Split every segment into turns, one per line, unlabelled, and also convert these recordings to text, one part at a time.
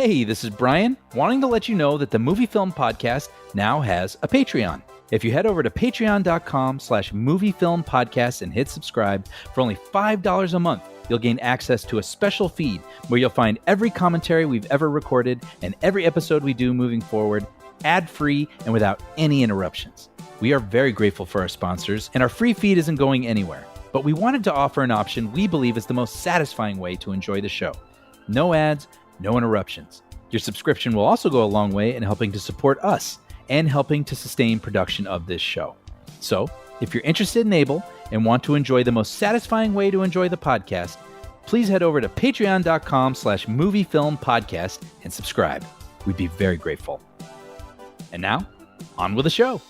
Hey, this is Brian, wanting to let you know that the Movie Film Podcast now has a Patreon. If you head over to patreon.com/moviefilmpodcast and hit subscribe for only $5 a month, you'll gain access to a special feed where you'll find every commentary we've ever recorded and every episode we do moving forward, ad-free and without any interruptions. We are very grateful for our sponsors, and our free feed isn't going anywhere. But we wanted to offer an option we believe is the most satisfying way to enjoy the show. No ads, no interruptions. Your subscription will also go a long way in helping to support us and helping to sustain production of this show. So, if you're interested and able and want to enjoy the most satisfying way to enjoy the podcast, please head over to patreon.com/moviefilmpodcast and subscribe. We'd be very grateful. And now, on with the show.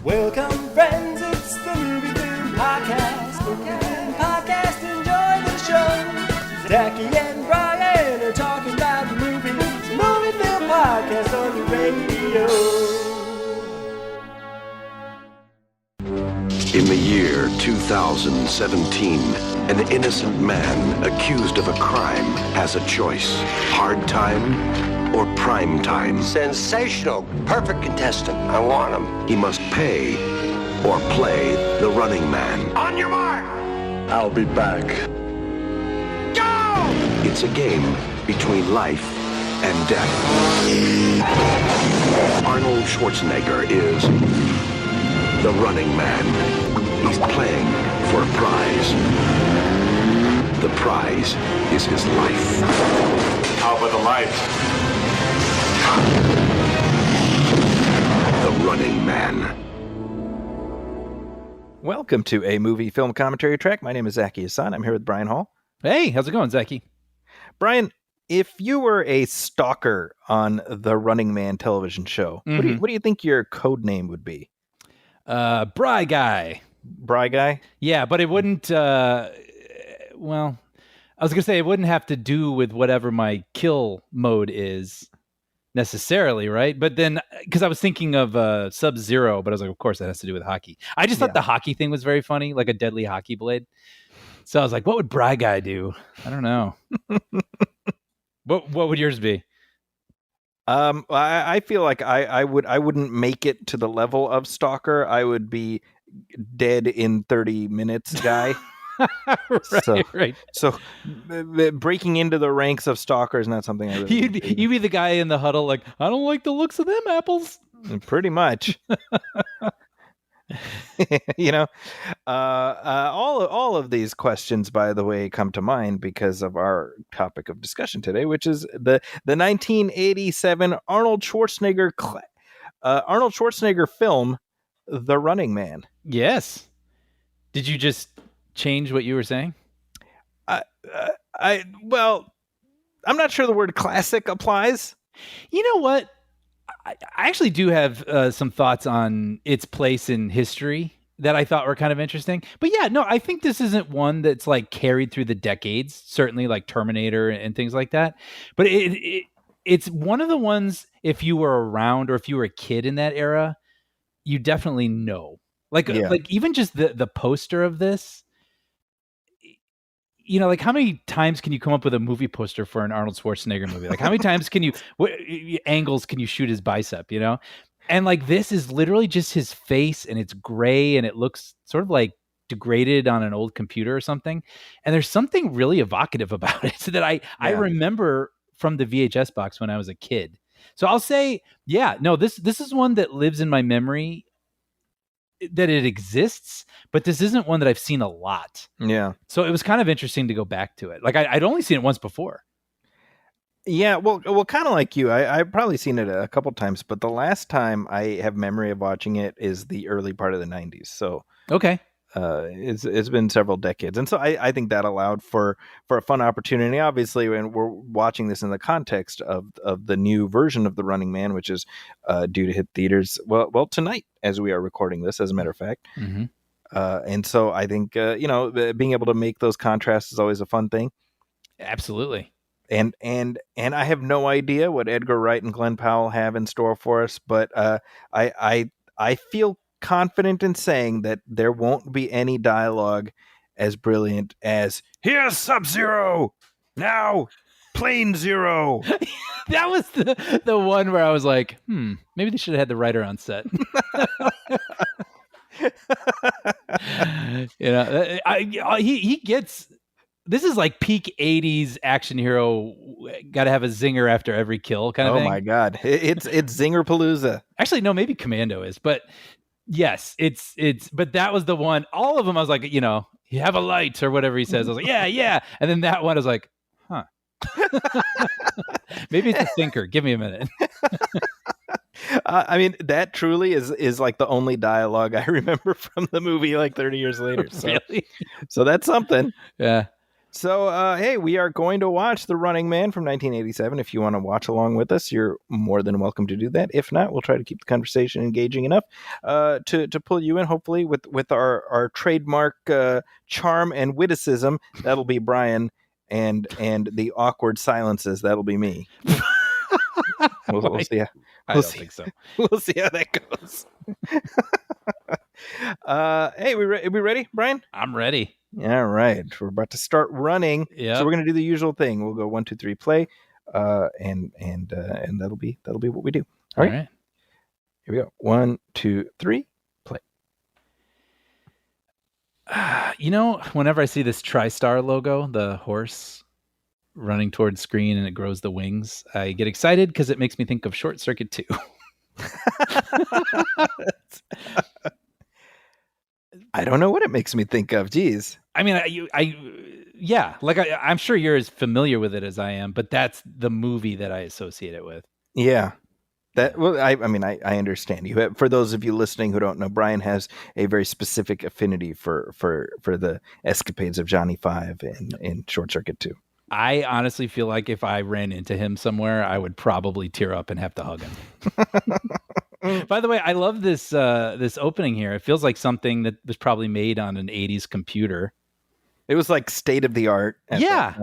Welcome, friends, it's the Movie Film Podcast. Movie Film Podcast, enjoy the show. Zachy and Brian are talking about the movies. Movie Film Podcast on the radio.
In the year 2017, an innocent man accused of a crime has a choice: hard time or prime time.
Sensational. Perfect contestant. I want him.
He must pay or play the running man.
On your mark.
I'll be back.
Go!
It's a game between life and death. Arnold Schwarzenegger is the running man. He's playing for a prize. The prize is his life.
How about the lights?
The running man.
Welcome to a movie film commentary track. My name is Zachy Hassan. I'm here with Brian Hall.
Hey, how's it going, Zachy?
Brian, if you were a stalker on the Running Man television show, what do you think your code name would be?
Bry Guy.
Bry Guy?
Yeah, but it wouldn't, I was going to say it wouldn't have to do with whatever my kill mode is necessarily, right? But then, because I was thinking of Sub-Zero, but I was like, of course that has to do with hockey. I just thought the hockey thing was very funny, like a deadly hockey blade. So I was like, what would Bry Guy do? I don't know. What would yours be?
I feel like I wouldn't make it to the level of stalker. I would be dead in 30 minutes guy.
Right.
So breaking into the ranks of stalkers is not something I really
you'd be the guy in the huddle like, I don't like the looks of them apples.
Pretty much. You know, all of these questions, by the way, come to mind because of our topic of discussion today, which is the 1987 Arnold Schwarzenegger film, The Running Man.
Yes. Did you just change what you were saying?
Well, I'm not sure the word classic applies.
You know what? I actually do have some thoughts on its place in history that I thought were kind of interesting. But yeah, no, I think this isn't one that's like carried through the decades, certainly like Terminator and things like that. But it's one of the ones, if you were around or if you were a kid in that era, you definitely know. Like even just the poster of this, you know, like how many times can you come up with a movie poster for an Arnold Schwarzenegger movie? Like how many times what angles can you shoot his bicep, you know? And like this is literally just his face and it's gray and it looks sort of like degraded on an old computer or something. And there's something really evocative about it that I remember from the VHS box when I was a kid. So I'll say, this is one that lives in my memory, that it exists, but this isn't one that I've seen a lot.
Yeah.
So it was kind of interesting to go back to it. Like I'd only seen it once before.
Yeah, well, kind of like you. I've probably seen it a couple times, but the last time I have memory of watching it is the early part of the 90s. So
okay.
It's been several decades. And so I think that allowed for a fun opportunity. Obviously, when we're watching this in the context of the new version of The Running Man, which is due to hit theaters, well, tonight, as we are recording this, as a matter of fact.
Mm-hmm.
And so I think, being able to make those contrasts is always a fun thing.
Absolutely.
And I have no idea what Edgar Wright and Glenn Powell have in store for us, but I feel confident in saying that there won't be any dialogue as brilliant as "Here's Sub-Zero." Now, plane zero.
That was the one where I was like, maybe they should have had the writer on set. He gets. This is like peak 80s action hero. Got to have a zinger after every kill kind of thing.
Oh my God. It's Zinger Palooza.
Actually, no, maybe Commando is, but yes, but that was the one. All of them, I was like, you have a light or whatever he says. I was like, yeah. And then that one, I was like, huh. Maybe it's a thinker. Give me a minute.
I mean, that truly is like the only dialogue I remember from the movie like 30 years later. So,
Really?
So that's something.
Yeah.
So, hey, we are going to watch The Running Man from 1987. If you want to watch along with us, you're more than welcome to do that. If not, we'll try to keep the conversation engaging enough to pull you in, hopefully, with our trademark charm and witticism. That'll be Brian, and the awkward silences. That'll be me. We'll see.
I don't think so.
We'll see how that goes. Hey, we ready, Brian?
I'm ready.
All right, we're about to start running.
Yeah.
So we're gonna do the usual thing. We'll go 1, 2, 3, play, and that'll be what we do. All right. Here we go. 1, 2, 3, play.
Whenever I see this TriStar logo, the horse running towards screen and it grows the wings, I get excited because it makes me think of Short Circuit 2.
I don't know what it makes me think of. Geez.
I mean, I'm sure you're as familiar with it as I am, but that's the movie that I associate it with.
Yeah. I understand you. For those of you listening who don't know, Brian has a very specific affinity for the escapades of Johnny Five in Short Circuit 2.
I honestly feel like if I ran into him somewhere, I would probably tear up and have to hug him. By the way, I love this opening here. It feels like something that was probably made on an 80s computer.
It was like state of the art.
Yeah.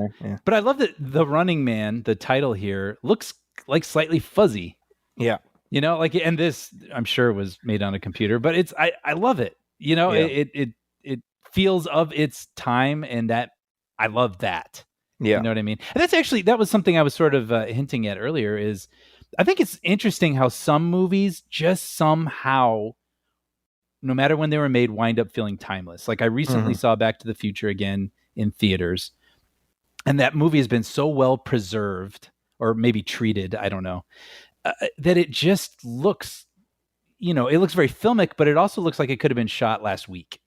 But I love that The Running Man, the title here, looks like slightly fuzzy.
Yeah.
And this I'm sure was made on a computer, but I love it. It feels of its time, and that I love that.
Yeah.
You know what I mean? And that was something I was sort of hinting at earlier is I think it's interesting how some movies just somehow, no matter when they were made, wind up feeling timeless. Like I recently saw Back to the Future again in theaters, and that movie has been so well preserved, or maybe treated, I don't know, that it just looks, it looks very filmic, but it also looks like it could have been shot last week.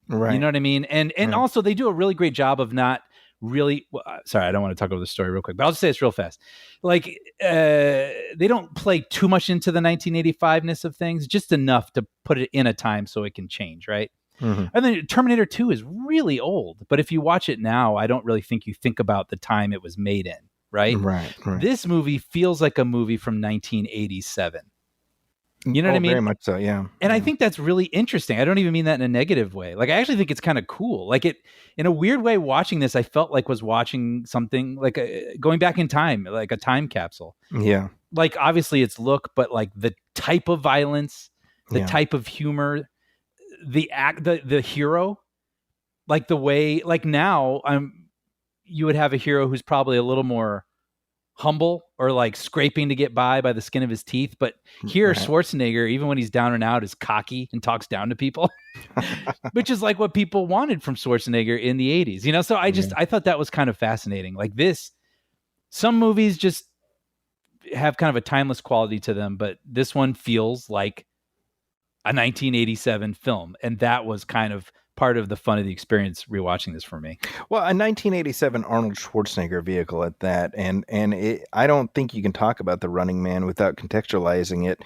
Right.
You know what I mean? And also they do a really great job of not really, sorry, I don't want to talk over the story real quick, but I'll just say this real fast. Like, they don't play too much into the 1985-ness of things, just enough to put it in a time so it can change, right? And then Terminator 2 is really old, but if you watch it now, I don't really think you think about the time it was made in, right?
Right.
This movie feels like a movie from 1987. You know what I mean?
Very much so, yeah.
And I think that's really interesting. I don't even mean that in a negative way. Like, I actually think it's kind of cool. Like, it, in a weird way, watching this, I felt like was watching something like going back in time, like a time capsule.
Yeah.
Like, obviously it's look, but like the type of violence, the type of humor, the hero, like the way, like now you would have a hero who's probably a little more humble or like scraping to get by the skin of his teeth, but here Schwarzenegger, even when he's down and out, is cocky and talks down to people, which is like what people wanted from Schwarzenegger in the 80s, so I thought that was kind of fascinating. Like this, some movies just have kind of a timeless quality to them, but this one feels like a 1987 film, and that was kind of part of the fun of the experience rewatching this for me.
Well, a 1987 Arnold Schwarzenegger vehicle at that, and I don't think you can talk about The Running Man without contextualizing it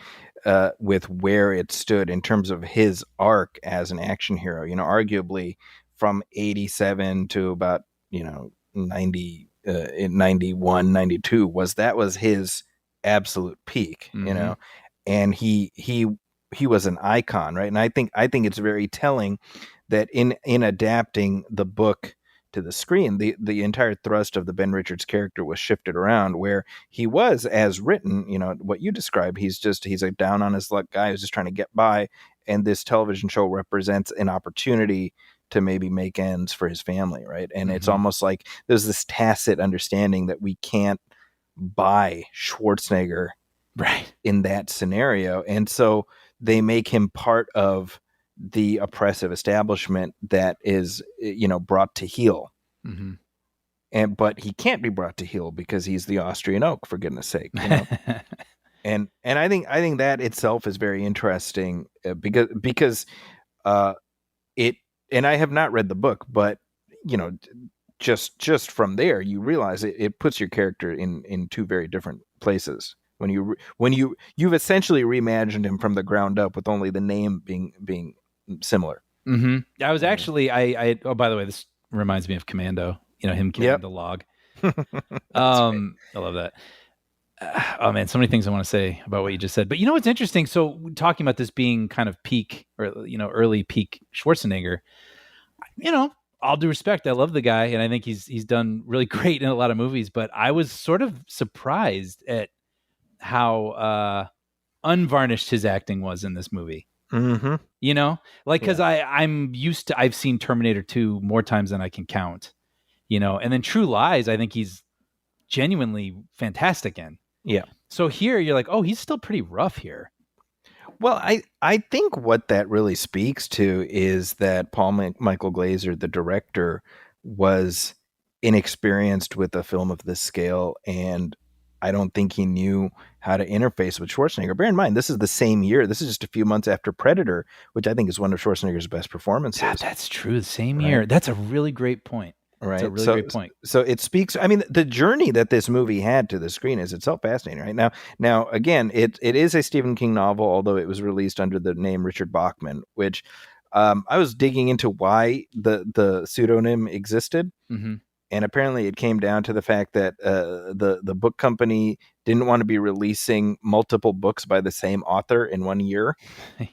with where it stood in terms of his arc as an action hero. Arguably from 87 to about 90, 91, 92 was his absolute peak. And he was an icon, right? And I think it's very telling that in adapting the book to the screen, the entire thrust of the Ben Richards character was shifted around, where he was, as written, what you described, he's a down on his luck guy who's just trying to get by, and this television show represents an opportunity to maybe make ends for his family, right? And it's almost like there's this tacit understanding that we can't buy Schwarzenegger
Right.
in that scenario. And so they make him part of the oppressive establishment that is, brought to heel. But he can't be brought to heel because he's the Austrian oak, for goodness sake. And I think that itself is very interesting because it, and I have not read the book, but just from there you realize it puts your character in two very different places when you've essentially reimagined him from the ground up with only the name being similar.
I was actually I oh, by the way, this reminds me of Commando, him killing the log. I love that. Oh man, so many things I want to say about what you just said. But what's interesting? So talking about this being kind of peak or early peak Schwarzenegger, all due respect, I love the guy and I think he's done really great in a lot of movies. But I was sort of surprised at how unvarnished his acting was in this movie. Because I'm used to, I've seen Terminator 2 more times than I can count, and then True Lies, I think he's genuinely fantastic in.
Yeah.
So here you're like, oh, he's still pretty rough here.
Well, I think what that really speaks to is that Michael Glazer, the director, was inexperienced with a film of this scale, and I don't think he knew how to interface with Schwarzenegger. Bear in mind, this is the same year. This is just a few months after Predator, which I think is one of Schwarzenegger's best performances.
Yeah, that's true. The same year. That's a really great point.
Right.
That's a really great point.
So it speaks, I mean, the journey that this movie had to the screen is itself fascinating, right? Now again, it is a Stephen King novel, although it was released under the name Richard Bachman, which I was digging into why the pseudonym existed. And apparently it came down to the fact that the book company didn't want to be releasing multiple books by the same author in one year.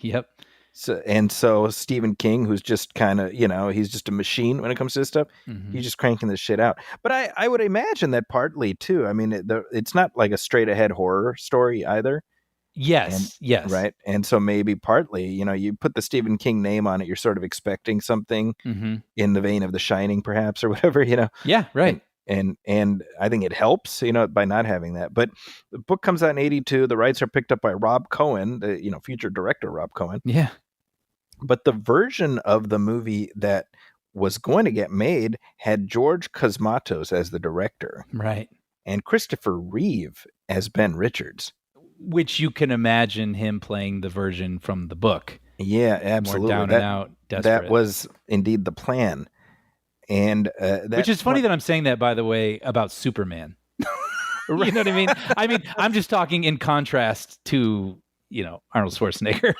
Yep.
So Stephen King, who's just kind of, he's just a machine when it comes to this stuff. He's just cranking this shit out. But I would imagine that partly too. I mean, it's not like a straight ahead horror story either.
Yes. Yes.
Right. And so maybe partly, you put the Stephen King name on it, you're sort of expecting something in the vein of The Shining, perhaps, or whatever,
Yeah. Right.
And I think it helps, by not having that. But the book comes out in 1982. The rights are picked up by Rob Cohen, the future director Rob Cohen.
Yeah.
But the version of the movie that was going to get made had George Cosmatos as the director.
Right.
And Christopher Reeve as Ben Richards.
Which you can imagine him playing the version from the book.
Yeah, absolutely.
More down and out, desperate.
That was indeed the plan. And
which is funny that I'm saying that, by the way, about Superman. You know what I mean? I'm just talking in contrast to, Arnold Schwarzenegger.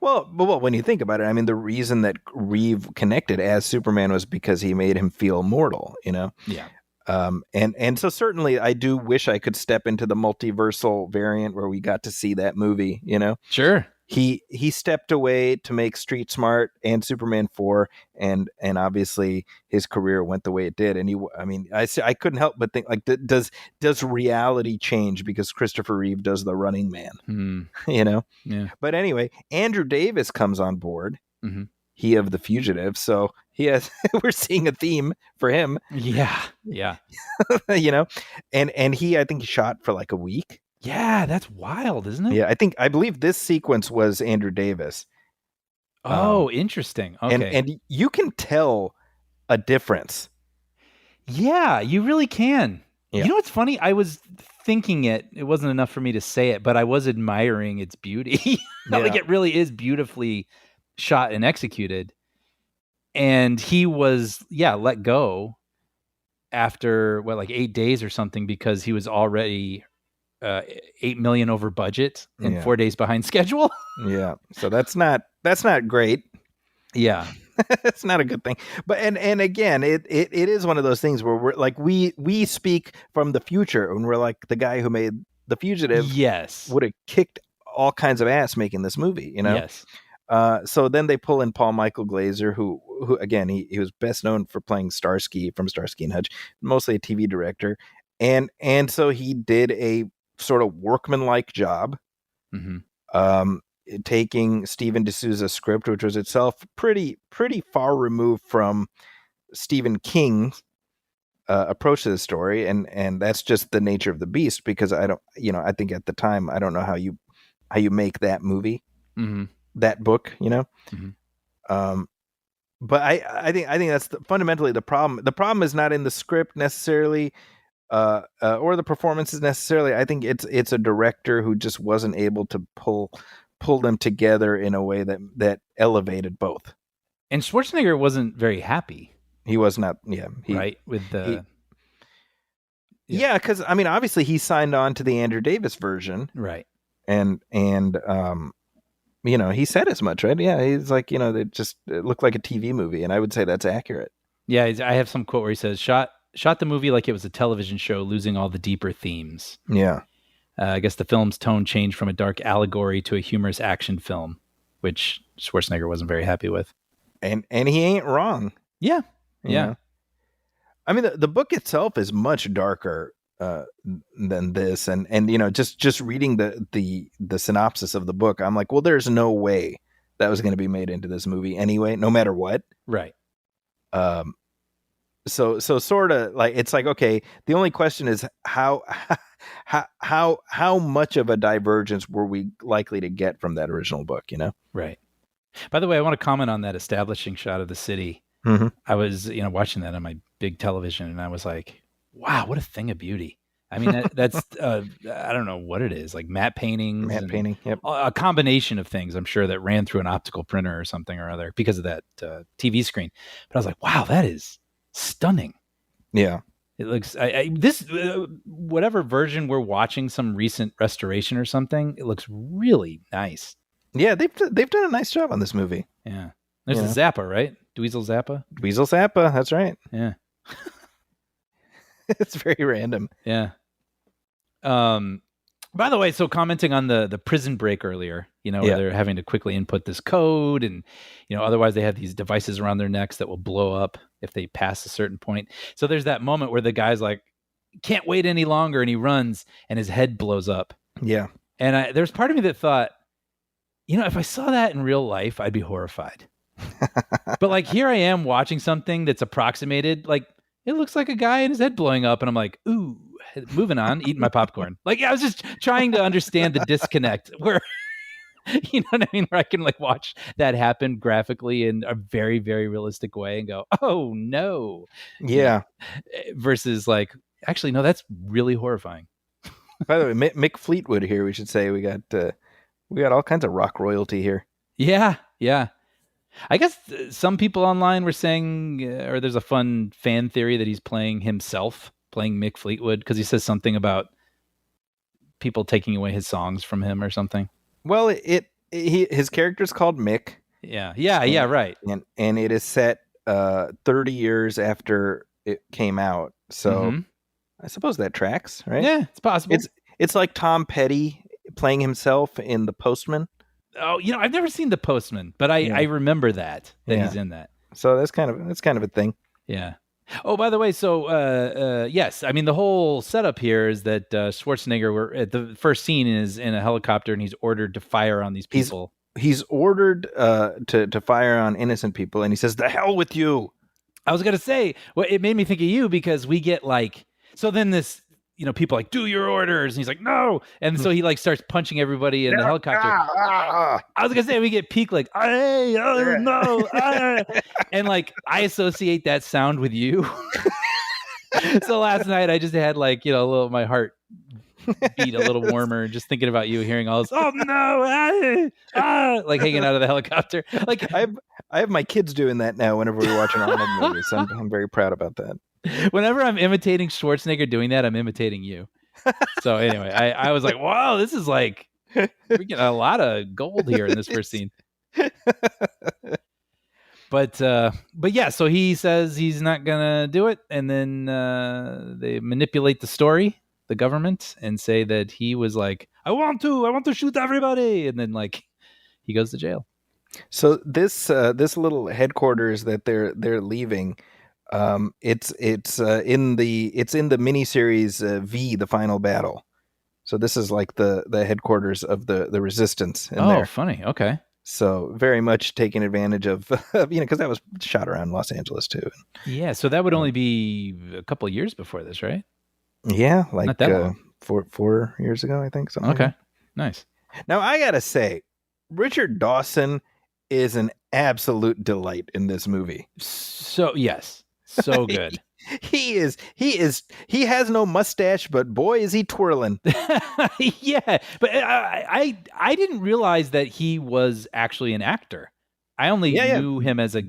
Well, when you think about it, I mean, the reason that Reeve connected as Superman was because he made him feel mortal,
Yeah.
And so certainly I do wish I could step into the multiversal variant where we got to see that movie,
Sure.
He stepped away to make Street Smart and Superman 4, and obviously his career went the way it did. And I couldn't help but think, like, does reality change because Christopher Reeve does The Running Man?
Yeah.
But anyway, Andrew Davis comes on board. He of The Fugitive, so he has. We're seeing a theme for him.
Yeah.
And I think he shot for like a week.
Yeah, that's wild, isn't it?
Yeah, I believe this sequence was Andrew Davis.
Oh, interesting. Okay.
And you can tell a difference.
Yeah, you really can.
Yeah.
You know what's funny? I was thinking it wasn't enough for me to say it, but I was admiring its beauty. Like, it really is beautifully shot and executed. And he was, let go after 8 days or something, because he was already $8 million over budget and 4 days behind schedule.
Yeah. So that's not great.
Yeah.
It's not a good thing. But and again, it is one of those things where we're like, we speak from the future, and we're like, the guy who made The Fugitive would have kicked all kinds of ass making this movie,
Yes.
So then they pull in Paul Michael Glazer, who again, he was best known for playing Starsky from Starsky and Hutch, mostly a TV director. And so he did a sort of workmanlike job. taking Stephen D'Souza's script, which was itself pretty far removed from Stephen King's approach to the story, and that's just the nature of the beast. Because I think at the time, I don't know how you make that movie, that book, but I think that's fundamentally the problem. The problem is not in the script necessarily, or the performances necessarily. I think it's a director who just wasn't able to pull them together in a way that elevated both.
And Schwarzenegger wasn't very happy.
He was not,
right, with the...
because, I mean, obviously he signed on to the Andrew Davis version.
Right.
And he said as much, right? Yeah, he's like, it looked like a TV movie, and I would say that's accurate.
Yeah, I have some quote where he says, shot the movie like it was a television show, losing all the deeper themes.
Yeah.
I guess the film's tone changed from a dark allegory to a humorous action film, which Schwarzenegger wasn't very happy with.
And he ain't wrong.
Yeah. Yeah.
I mean, the book itself is much darker than this, and just reading the synopsis of the book, I'm like, well, there's no way that was going to be made into this movie anyway, no matter what.
Right.
So sort of like, it's like, okay, the only question is how much of a divergence were we likely to get from that original book,
Right. By the way, I want to comment on that establishing shot of the city.
Mm-hmm.
I was, watching that on my big television, and I was like, wow, what a thing of beauty. I mean, that's, I don't know what it is, like matte painting,
yep.
A combination of things, I'm sure, that ran through an optical printer or something or other because of that TV screen. But I was like, wow, that is stunning.
Yeah.
It looks, this, whatever version we're watching, some recent restoration or something, it looks really nice.
Yeah, they've done a nice job on this movie.
Yeah. There's a Zappa, right? Dweezil Zappa?
Dweezil Zappa, that's right.
Yeah.
It's very random.
Yeah. By the way, so commenting on the prison break earlier, where they're having to quickly input this code, and otherwise they have these devices around their necks that will blow up if they pass a certain point. So there's that moment where the guy's like, can't wait any longer, and he runs and his head blows up.
Yeah.
And there's part of me that thought, if I saw that in real life, I'd be horrified. But like, here I am watching something that's approximated, like it looks like a guy and his head blowing up, and I'm like, ooh, moving on, eating my popcorn. Like, I was just trying to understand the disconnect where, you know what I mean? Where I can like watch that happen graphically in a very, very realistic way and go, oh no.
Yeah.
Versus like, actually, no, that's really horrifying.
By the way, Mick Fleetwood here, we should say we got all kinds of rock royalty here.
Yeah. Yeah. I guess some people online were saying, or there's a fun fan theory that he's playing himself, playing Mick Fleetwood, because he says something about people taking away his songs from him or something.
Well, his character's called Mick.
Yeah, right.
And it is set 30 years after it came out, so I suppose that tracks, right?
Yeah, it's possible.
It's like Tom Petty playing himself in The Postman.
Oh, I've never seen The Postman, but I remember that he's in that.
So that's kind of a thing.
Yeah. Oh, by the way, so yes, I mean the whole setup here is that Schwarzenegger, the first scene is in a helicopter, and he's ordered to fire on these people.
He's ordered to fire on innocent people, and he says, "The hell with you."
I was gonna say, well, it made me think of you because we get like, so then this. People like, do your orders. And he's like, no. And so he like starts punching everybody in the helicopter. I was going to say, we get peak like, hey, oh, no. And like, I associate that sound with you. So last night I just had like, my heart beat a little warmer just thinking about you, hearing all this, oh no, like hanging out of the helicopter. Like
I have my kids doing that now whenever we watch an Arnold movie. So I'm very proud about that.
Whenever I'm imitating Schwarzenegger doing that, I'm imitating you. So anyway, I was like, wow, this is like, we're getting a lot of gold here in this first scene. But yeah, so he says he's not gonna do it, and then they manipulate the story, the government, and say that he was like, I want to shoot everybody, and then like he goes to jail.
So this little headquarters that they're leaving. It's in the miniseries V, The Final Battle, So this is like the headquarters of the resistance in
Oh,
there.
funny. Okay.
So very much taking advantage of because that was shot around Los Angeles too.
Yeah. So that would only be a couple of years before this, right?
Yeah, like
Not that long.
4 years ago, I think. Something
Okay.
like
Nice.
that. Now I gotta say, Richard Dawson is an absolute delight in this movie.
So yes. So good.
He has no mustache, but boy is he twirling.
Yeah, but I didn't realize that he was actually an actor. I only knew him as a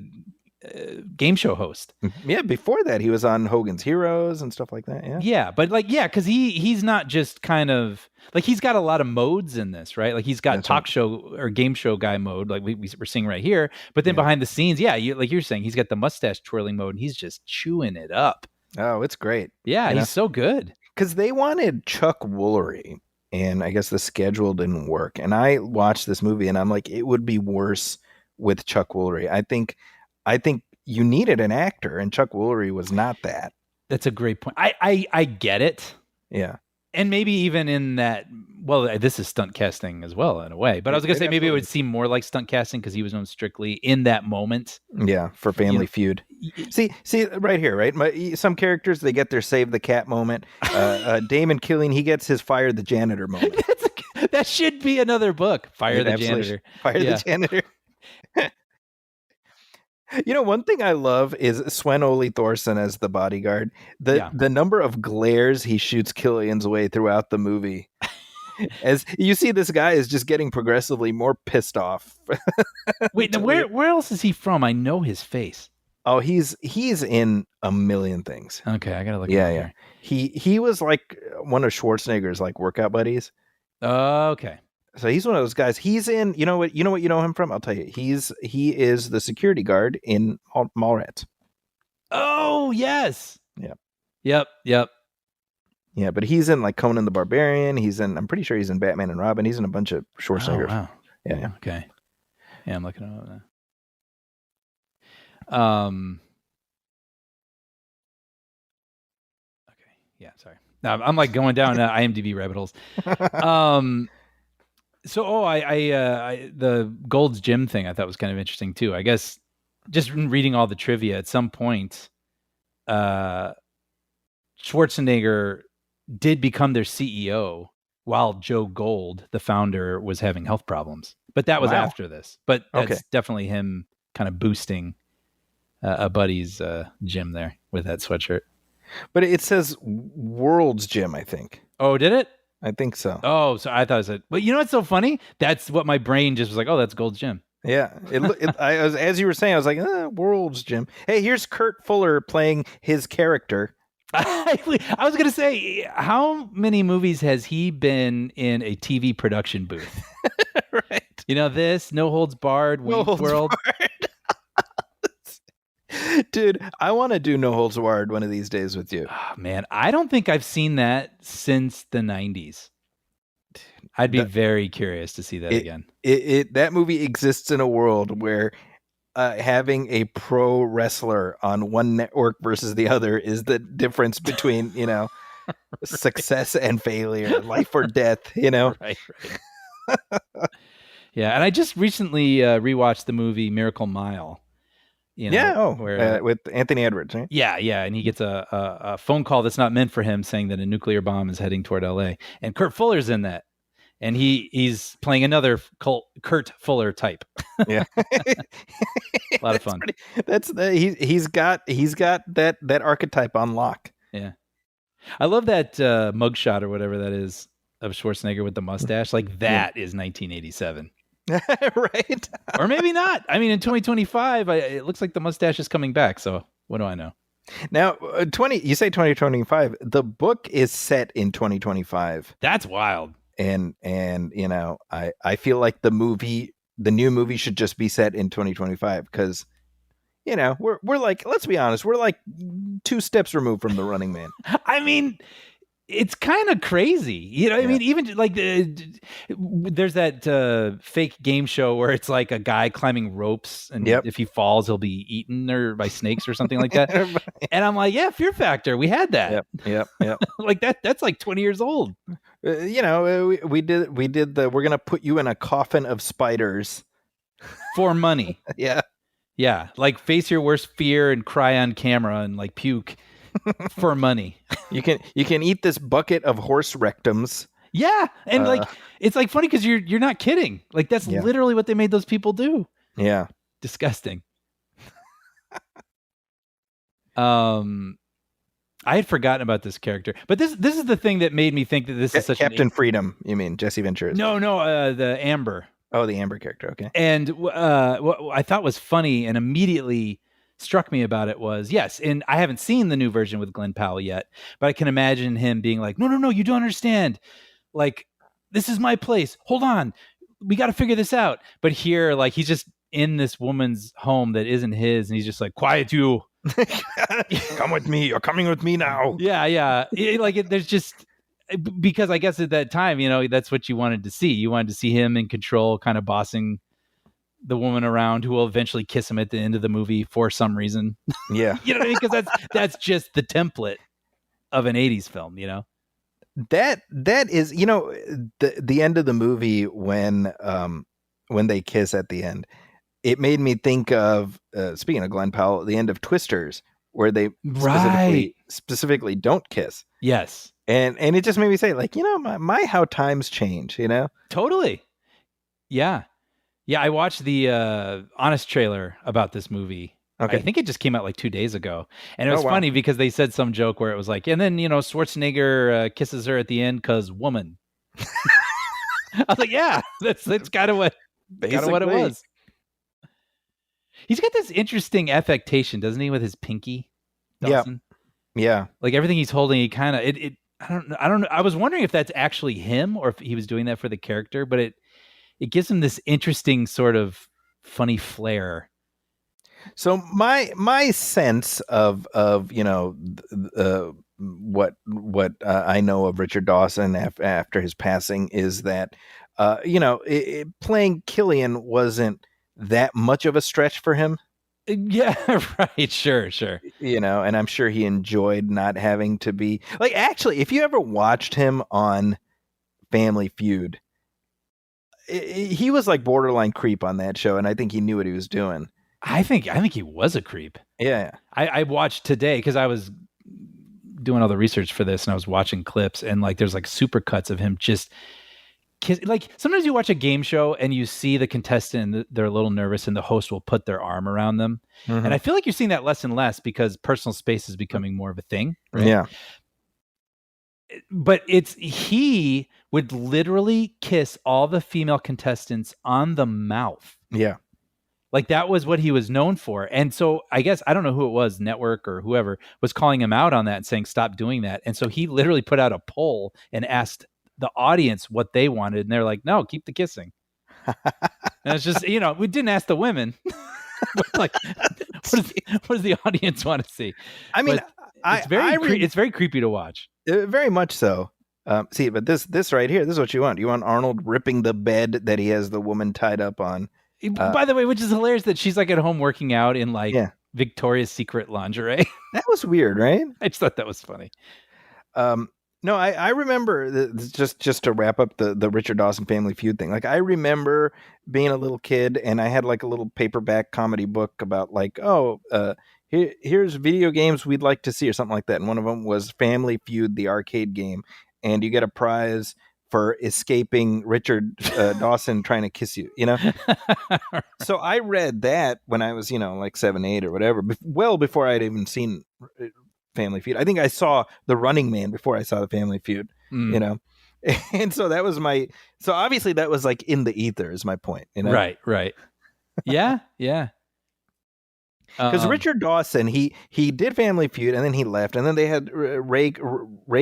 game show host.
Yeah, before that he was on Hogan's Heroes and stuff like that.
Yeah, but because he's not just kind of like, he's got a lot of modes in this, right? Like he's got talk show or game show guy mode, like we're seeing right here. But then behind the scenes, like you're saying, he's got the mustache twirling mode, and he's just chewing it up.
Oh, it's great.
Yeah, he's so good.
Because they wanted Chuck Woolery, and I guess the schedule didn't work. And I watched this movie, and I'm like, it would be worse with Chuck Woolery. I think you needed an actor, and Chuck Woolery was not that.
That's a great point. I get it.
Yeah.
And maybe even in that, well, this is stunt casting as well in a way. But I was going to say maybe it would seem more like stunt casting because he was known strictly in that moment.
Yeah, for Family Feud. See right here, right? Some characters, they get their save the cat moment. Damon Killeen, he gets his fire the janitor moment.
That should be another book. Fire the janitor.
Fire the janitor. One thing I love is Sven Ole Thorsen as the bodyguard. The number of glares he shoots Killian's way throughout the movie. As you see, this guy is just getting progressively more pissed off.
Wait, where else is he from? I know his face.
Oh, he's in a million things.
Okay, I gotta look.
Yeah. He was like one of Schwarzenegger's like workout buddies.
Okay.
So he's one of those guys. He's in. You know what you know him from? I'll tell you. He is the security guard in Mallrats.
Oh yes.
Yep.
Yep.
Yeah, but he's in like Conan the Barbarian. I'm pretty sure he's in Batman and Robin. He's in a bunch of Schwarzenegger.
Oh, wow.
Yeah.
Okay. Yeah, I'm looking it up now. Okay. Yeah, sorry. No, I'm like going down IMDb rabbit holes. So, I the Gold's Gym thing I thought was kind of interesting too. I guess just reading all the trivia, at some point, Schwarzenegger did become their CEO while Joe Gold, the founder, was having health problems. But that was after this. But that's definitely him kind of boosting a buddy's gym there with that sweatshirt.
But it says World's Gym, I think.
Oh, did it?
I think so.
Oh, so I thought it said. But you know what's so funny? That's what my brain just was like. Oh, that's Gold's Gym.
Yeah. I was, as you were saying, I was like, World's Gym. Hey, here's Kurt Fuller playing his character.
I was going to say, how many movies has he been in a TV production booth?
Right.
This No Holds Barred, Wayne's World.
Dude, I want to do No Holds Barred one of these days with you.
Oh, man, I don't think I've seen that since the 90s. I'd be very curious to see that again.
That movie exists in a world where having a pro wrestler on one network versus the other is the difference between, success and failure, life or death,
Right. Yeah, and I just recently rewatched the movie Miracle Mile.
With Anthony Edwards, right?
Yeah, and he gets a phone call that's not meant for him saying that a nuclear bomb is heading toward LA. And Kurt Fuller's in that. And he's playing another Kurt Fuller type.
Yeah.
A lot of fun.
He's got that archetype on lock.
Yeah. I love that mugshot or whatever that is of Schwarzenegger with the mustache. Like that is 1987.
Right.
Or maybe not. I mean, in 2025, it looks like the mustache is coming back. So what do I know?
Now, you say 2025. The book is set in 2025.
That's wild.
And I feel like the new movie should just be set in 2025 because, we're like, let's be honest, we're like 2 steps removed from The Running Man.
I mean, it's kind of crazy, you know. I mean, even like there's that fake game show where it's like a guy climbing ropes, and if he falls, he'll be eaten or by snakes or something like that. And I'm like, yeah, Fear Factor, we had that.
Yep.
Like that's like 20 years old.
We did the we're gonna put you in a coffin of spiders
for money. Yeah, like face your worst fear and cry on camera and like puke for money.
You can eat this bucket of horse rectums.
Yeah, and like it's like funny because you're not kidding. Like that's literally what they made those people do.
Yeah,
disgusting. I had forgotten about this character, but this is the thing that made me think that this is such
Captain Freedom. You mean Jesse Ventura?
No, the Amber.
Oh, the Amber character. Okay.
And what I thought was funny and immediately struck me about it was, yes, and I haven't seen the new version with Glenn Powell yet, but I can imagine him being like, no, you don't understand. Like, this is my place. Hold on. We got to figure this out. But here, like, he's just in this woman's home that isn't his, and he's just like, quiet you.
Come with me. You're coming with me now.
Yeah. There's just... Because I guess at that time, you know, that's what you wanted to see. You wanted to see him in control, kind of bossing the woman around, who will eventually kiss him at the end of the movie for some reason.
Yeah.
You know what I mean? Because that's just the template of an 80s film, you know?
That is, you know, the end of the movie when they kiss at the end, it made me think of, speaking of Glenn Powell, the end of Twisters, where they specifically don't kiss.
Yes.
And it just made me say, like, you know, my how times change, you know?
Totally. Yeah. I watched the Honest trailer about this movie. Okay. I think it just came out like 2 days ago. And it was funny because they said some joke where it was like, and then, you know, Schwarzenegger kisses her at the end because woman. I was like, yeah, that's kind of what it was. He's got this interesting affectation, doesn't he, with his pinky? Dawson?
Yeah.
Like everything he's holding, he kind of I don't know. I was wondering if that's actually him or if he was doing that for the character, but it gives him this interesting sort of funny flair.
So my sense of you know what I know of Richard Dawson after his passing is that you know playing Killian wasn't that much of a stretch for him.
Yeah, right. Sure.
You know, and I'm sure he enjoyed not having to be like, actually, if you ever watched him on Family Feud, he was like borderline creep on that show. And I think he knew what he was doing.
I think he was a creep.
Yeah.
I watched today because I was doing all the research for this and I was watching clips and like, there's like super cuts of him just like sometimes you watch a game show and you see the contestant and they're a little nervous and the host will put their arm around them. Mm-hmm. And I feel like you're seeing that less and less because personal space is becoming more of a thing. Right?
Yeah.
But he would literally kiss all the female contestants on the mouth.
Yeah.
Like that was what he was known for. And so I guess, I don't know who it was, Network or whoever was calling him out on that and saying, stop doing that. And so he literally put out a poll and asked the audience what they wanted, and they're like, no, keep the kissing. And it's just, you know, we didn't ask the women. Like, what does the audience want to see?
I mean,
it's very creepy to watch.
Very much so. See, but this right here, this is what you want. You want Arnold ripping the bed that he has the woman tied up on.
By the way, which is hilarious that she's like at home working out in like Victoria's Secret lingerie.
That was weird, right?
I just thought that was funny.
No, I remember just to wrap up the Richard Dawson Family Feud thing. Like I remember being a little kid and I had like a little paperback comedy book about like, here's video games we'd like to see or something like that. And one of them was Family Feud, the arcade game. And you get a prize for escaping Richard Dawson trying to kiss you, you know? So I read that when I was, you know, like 7, 8 or whatever, well before I'd even seen Family Feud. I think I saw The Running Man before I saw the Family Feud, you know? And so that was so obviously that was like in the ether is my point, you know?
Right. Yeah.
Because Richard Dawson, he did Family Feud and then he left, and then they had Ray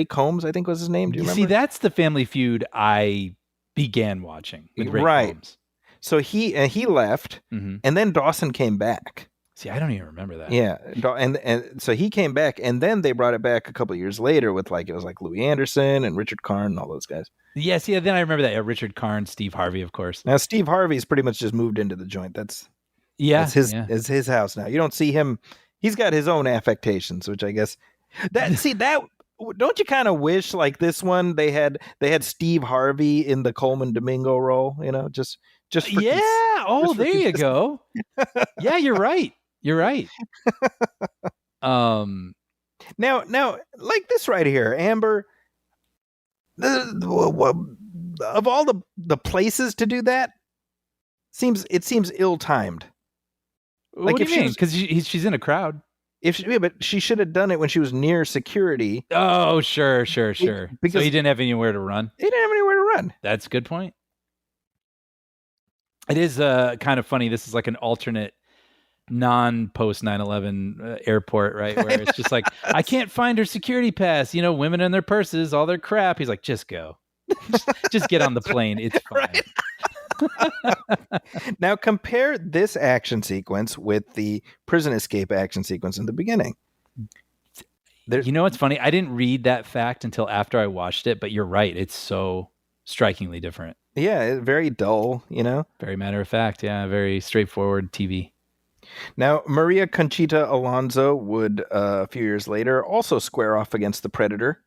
Combs, I think was his name. Do you remember?
See, that's the Family Feud I began watching with Ray Combs.
So he left, and then Dawson came back.
See, I don't even remember that.
Yeah, and so he came back, and then they brought it back a couple of years later with it was like Louis Anderson and Richard Karn and all those guys.
Yes, yeah. Then I remember that. Yeah, Richard Karn, Steve Harvey, of course.
Now Steve Harvey's pretty much just moved into the joint. That's his house now. You don't see him. He's got his own affectations, which I guess that don't you kind of wish like this one they had Steve Harvey in the Coleman Domingo role, just for
there you go. Yeah, you're right. You're right.
Now like this right here, Amber, of all the places to do that, it seems ill-timed.
What do you mean? Because she's in a crowd.
But she should have done it when she was near security.
Oh, sure. Because so he didn't have anywhere to run.
He didn't have anywhere to run.
That's a good point. It is kind of funny. This is like an alternate non-post 9/11 airport, right? Where it's just like, I can't find her security pass. Women in their purses, all their crap. He's like, just go. just get on the plane. It's fine.
Right. Now compare this action sequence with the prison escape action sequence in the beginning.
What's funny? I didn't read that fact until after I watched it, but you're right. It's so strikingly different.
Yeah, very dull,
Very matter of fact. Yeah, very straightforward TV.
Now, Maria Conchita Alonso would, a few years later, also square off against the Predator.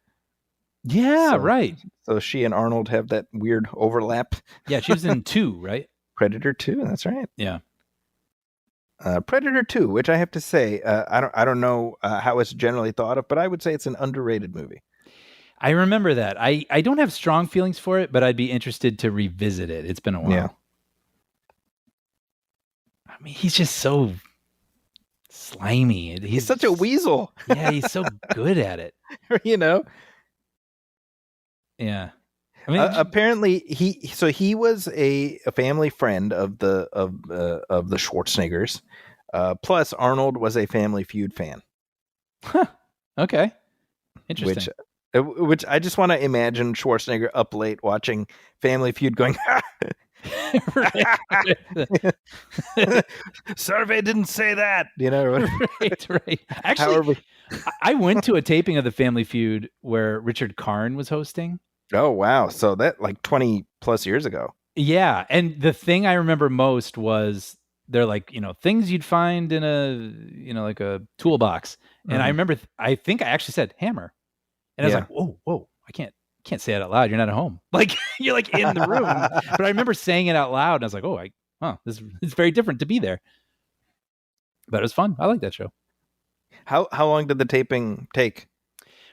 Yeah, right.
So she and Arnold have that weird overlap.
Yeah, she was in 2, right?
Predator 2, that's right.
Yeah.
Predator 2, which I have to say, I don't know how it's generally thought of, but I would say it's an underrated movie.
I remember that. I don't have strong feelings for it, but I'd be interested to revisit it. It's been a while.
Yeah.
I mean, he's just so slimy.
He's such a weasel.
Yeah, he's so good at it. Yeah. I mean,
apparently he was a family friend of the Schwarzeneggers. Plus Arnold was a Family Feud fan.
Huh. Okay. Interesting.
Which I just want to imagine Schwarzenegger up late watching Family Feud going, Survey didn't say that,
Right. Actually, I went to a taping of the Family Feud where Richard Karn was hosting.
Oh, wow. So that like 20 plus years ago.
Yeah. And the thing I remember most was they're like, things you'd find in a, like a toolbox. And I remember, I think I actually said hammer. And I was like, whoa, I can't say it out loud. You're not at home. Like you're like in the room. But I remember saying it out loud and I was like, it's very different to be there. But it was fun. I like that show.
How long did the taping take?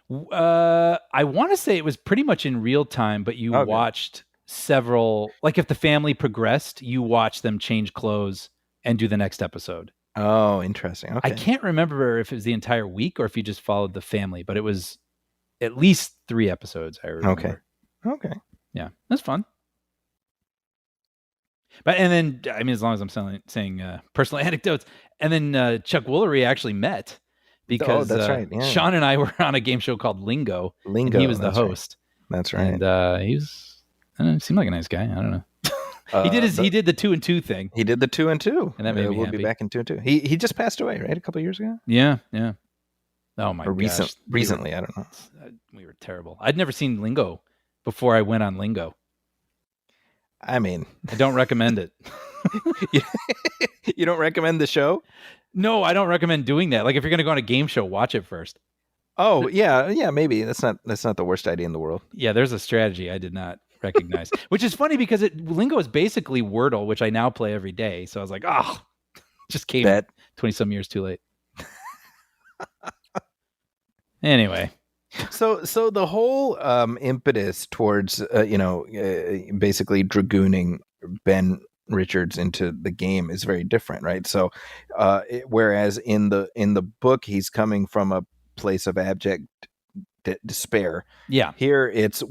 I want to say it was pretty much in real time, but you watched several, like if the family progressed, you watched them change clothes and do the next episode.
Oh, interesting. Okay.
I can't remember if it was the entire week or if you just followed the family, but it was at least 3 episodes. I remember.
Okay.
Yeah, that's fun. But and then I mean, as long as I'm saying personal anecdotes, and then Chuck Woolery actually met because
that's right. Yeah.
Sean and I were on a game show called Lingo. And he was the host.
Right. That's right.
And he was. I don't know, seemed like a nice guy. I don't know. He did the 2 and 2 thing.
He did the 2 and 2,
and that made me
we'll
happy.
Be back in 2 and 2. He just passed away, right? A couple of years ago.
Yeah. Oh my gosh.
Recently, I don't know.
We were terrible. I'd never seen Lingo before I went on Lingo.
I mean,
I don't recommend it.
You don't recommend the show?
No, I don't recommend doing that. Like if you're going to go on a game show, watch it first.
Oh, yeah, maybe. That's not the worst idea in the world.
Yeah, there's a strategy I did not recognize. Which is funny because Lingo is basically Wordle, which I now play every day. So I was like, just came 20-some years too late. Anyway.
So the whole impetus towards basically dragooning Ben Richards into the game is very different, right? So whereas in the book he's coming from a place of abject despair.
Yeah.
Here it's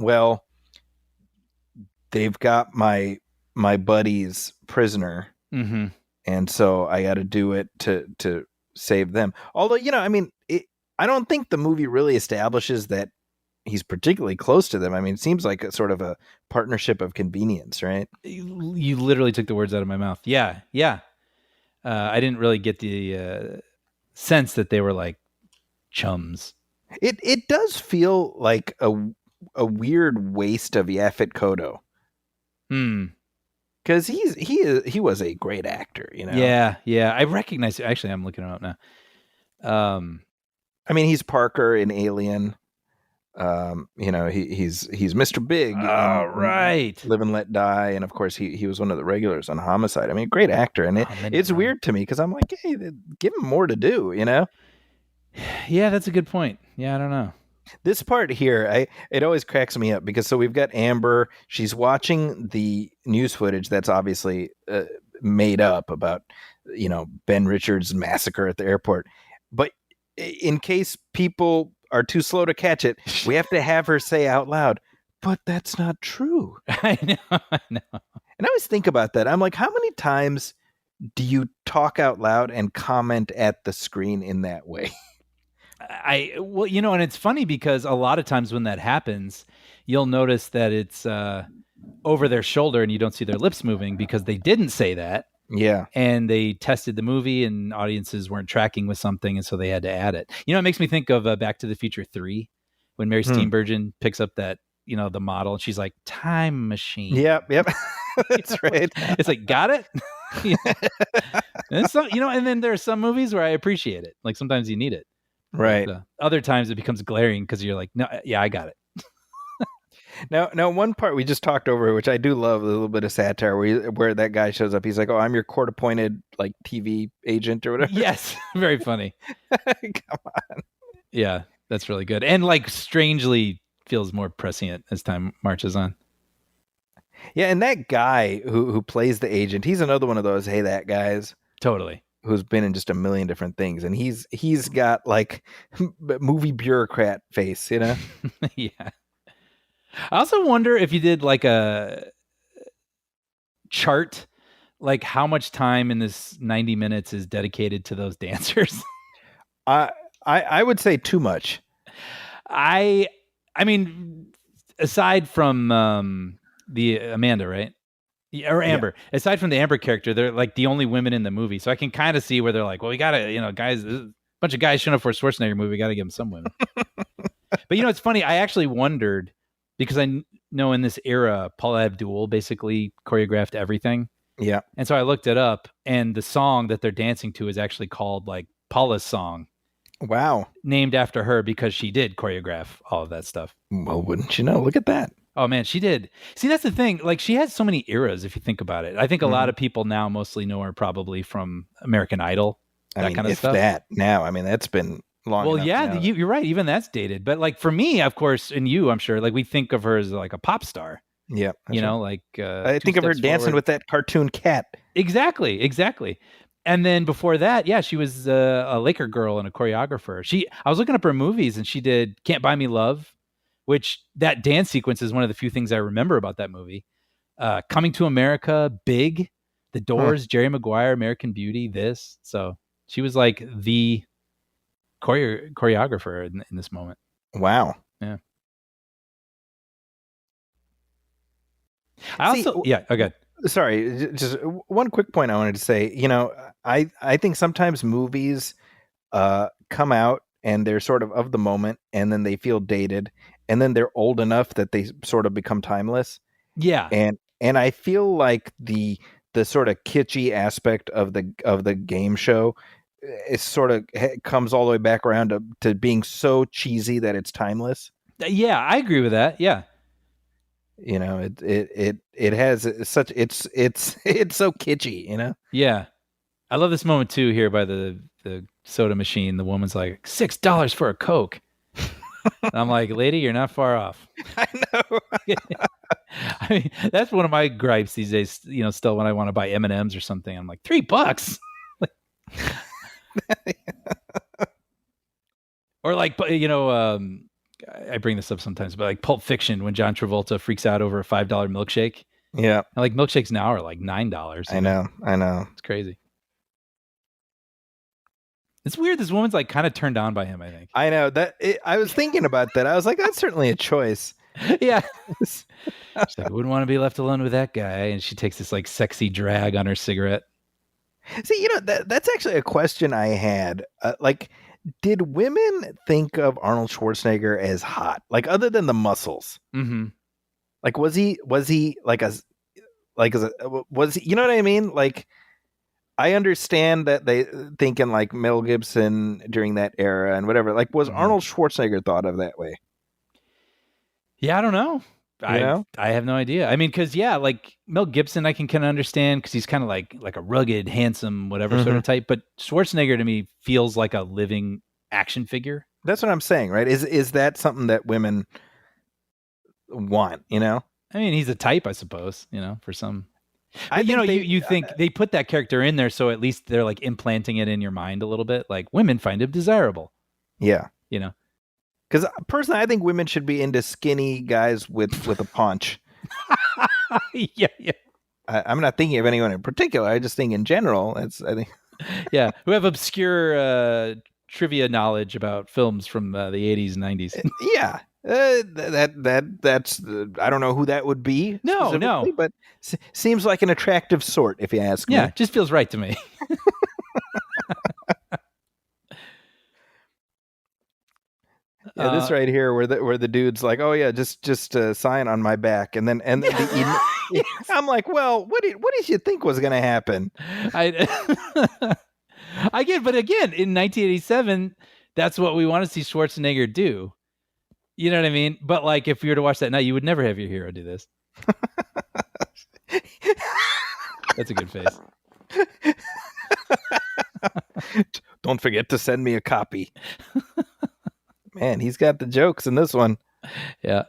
they've got my buddy's prisoner, and so I got to do it to save them. Although I don't think the movie really establishes that he's particularly close to them. I mean, it seems like a sort of a partnership of convenience, right?
You literally took the words out of my mouth. Yeah. I didn't really get the sense that they were like chums.
It does feel like a weird waste of Yaphet Kotto. Because he was a great actor, you know.
Yeah. I recognize it. Actually, I'm looking him up now.
I mean, he's Parker in Alien. You know, he's Mr. Big.
Right.
Live and Let Die, and of course he was one of the regulars on Homicide. I mean, great actor, and it's weird to me because I'm like, hey, give him more to do, you know.
Yeah, that's a good point. Yeah, I don't know.
This part here, it always cracks me up because so we've got Amber. She's watching the news footage that's obviously made up about, you know, Ben Richards' massacre at the airport. But in case people are too slow to catch it, we have to have her say out loud, "But that's not true."
I know.
And I always think about that. I'm like, how many times do you talk out loud and comment at the screen in that way?
Well, you know, and it's funny because a lot of times when that happens, you'll notice that it's over their shoulder and you don't see their lips moving because they didn't say that.
Yeah.
And they tested the movie and audiences weren't tracking with something. And so they had to add it. You know, it makes me think of Back to the Future 3 when Mary Steenburgen picks up that, you know, the model and she's like, time machine.
Yep. That's right.
It's like, got it? And so, you know, and then there are some movies where I appreciate it. Like sometimes you need it.
Right.
But, other times it becomes glaring because you're like, no, yeah, I got it.
Now, one part we just talked over, which I do love, a little bit of satire, where that guy shows up. He's like, "Oh, I'm your court-appointed like TV agent or whatever."
Yes, very funny.
Come on.
Yeah, that's really good, and like strangely feels more prescient as time marches on.
Yeah, and that guy who plays the agent, he's another one of those "hey, that guys."
Totally.
Who's been in just a million different things, and he's got like movie bureaucrat face, you know.
Yeah. I also wonder if you did like a chart, like how much time in this 90 minutes is dedicated to those dancers.
I would say too much.
I mean, aside from the Amanda, right? Or Amber. Yeah. Aside from the Amber character, they're like the only women in the movie. So I can kind of see where they're like, well, we gotta, you know, guys, a bunch of guys showing up for a Schwarzenegger movie. We gotta give them some women. But you know, it's funny. I actually wondered because I know in this era, Paula Abdul basically choreographed everything.
Yeah.
And so I looked it up, and the song that they're dancing to is actually called like Paula's Song.
Wow.
Named after her because she did choreograph all of that stuff.
Well, wouldn't you know? Look at that.
Oh man, she did. See, that's the thing. Like she has so many eras if you think about it. I think a lot of people now mostly know her probably from American Idol, that kind of stuff.
That now, I mean, that's been long.
Well, yeah, you're right. Even that's dated. But like for me, of course, and you, I'm sure, like we think of her as like a pop star.
Yeah.
You know, like
I think of her dancing with that cartoon cat.
Exactly. And then before that, yeah, she was a Laker girl and a choreographer. I was looking up her movies, and she did Can't Buy Me Love, which that dance sequence is one of the few things I remember about that movie. Coming to America, Big, The Doors, Jerry Maguire, American Beauty, this. So she was like the choreographer in this moment.
Wow.
Yeah. Okay.
Sorry, just one quick point I wanted to say. You know, I think sometimes movies come out and they're sort of the moment, and then they feel dated, and then they're old enough that they sort of become timeless.
Yeah.
And I feel like the sort of kitschy aspect of the game show is sort of comes all the way back around to being so cheesy that it's timeless.
Yeah, I agree with that. Yeah.
You know, it has such it's so kitschy, you know?
Yeah. I love this moment too here by the soda machine. The woman's like, $6 for a Coke. And I'm like, lady, you're not far off.
I know.
I mean, that's one of my gripes these days, you know, still when I want to buy M&Ms or something, I'm like, $3. Or like, you know, I bring this up sometimes, but like Pulp Fiction, when John Travolta freaks out over a $5 milkshake.
Yeah.
And like milkshakes now are like $9.
I know.
It's crazy. It's weird. This woman's like kind of turned on by him, I think.
I know that. I was thinking about that. I was like, that's certainly a choice.
Yeah. She's like, I wouldn't want to be left alone with that guy. And she takes this like sexy drag on her cigarette.
See, that's actually a question I had. Like, did women think of Arnold Schwarzenegger as hot? Like, other than the muscles?
Mm-hmm.
Like, was he was he, you know what I mean? Like, I understand that they thinking like Mel Gibson during that era and whatever. Like, was Arnold Schwarzenegger thought of that way?
Yeah, I don't know.
You know?
I have no idea. I mean, because like Mel Gibson, I can kind of understand because he's kind of like a rugged, handsome, whatever sort of type. But Schwarzenegger to me feels like a living action figure.
That's what I'm saying, right? Is that something that women want? You know?
I mean, he's a type, I suppose. For some.
I
But, you think they put that character in there, so at least they're like implanting it in your mind a little bit. Like women find him desirable.
Yeah.
Because
personally, I think women should be into skinny guys with a paunch.
yeah.
I'm not thinking of anyone in particular. I just think in general. I think.
Yeah, who have obscure trivia knowledge about films from the 80s and 90s.
Yeah. That's I don't know who that would be.
No,
but seems like an attractive sort, if you ask me.
Yeah, just feels right to me.
Yeah, this right here, where the dude's like, "Oh yeah, just sign on my back," and then I'm like, "Well, what did you think was going to happen?"
I get, but again, in 1987, that's what we want to see Schwarzenegger do. You know what I mean? But like, if you were to watch that now, you would never have your hero do this. That's a good face.
Don't forget to send me a copy. Man, he's got the jokes in this one.
Yeah.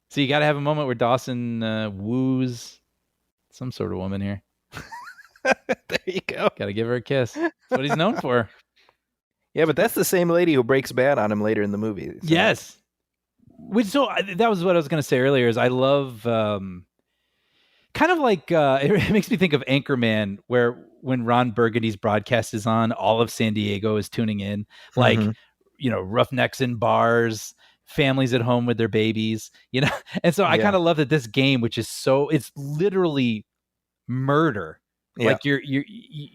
So you got to have a moment where Dawson woos some sort of woman here.
There you go.
Got to give her a kiss. That's what he's known for.
Yeah, but that's the same lady who breaks bad on him later in the movie. So.
Yes. That was what I was going to say earlier is I love kind of like it makes me think of Anchorman, where when Ron Burgundy's broadcast is on, all of San Diego is tuning in. Like, roughnecks in bars, families at home with their babies, And so I kind of love that this game, which is it's literally murder. Yeah. Like you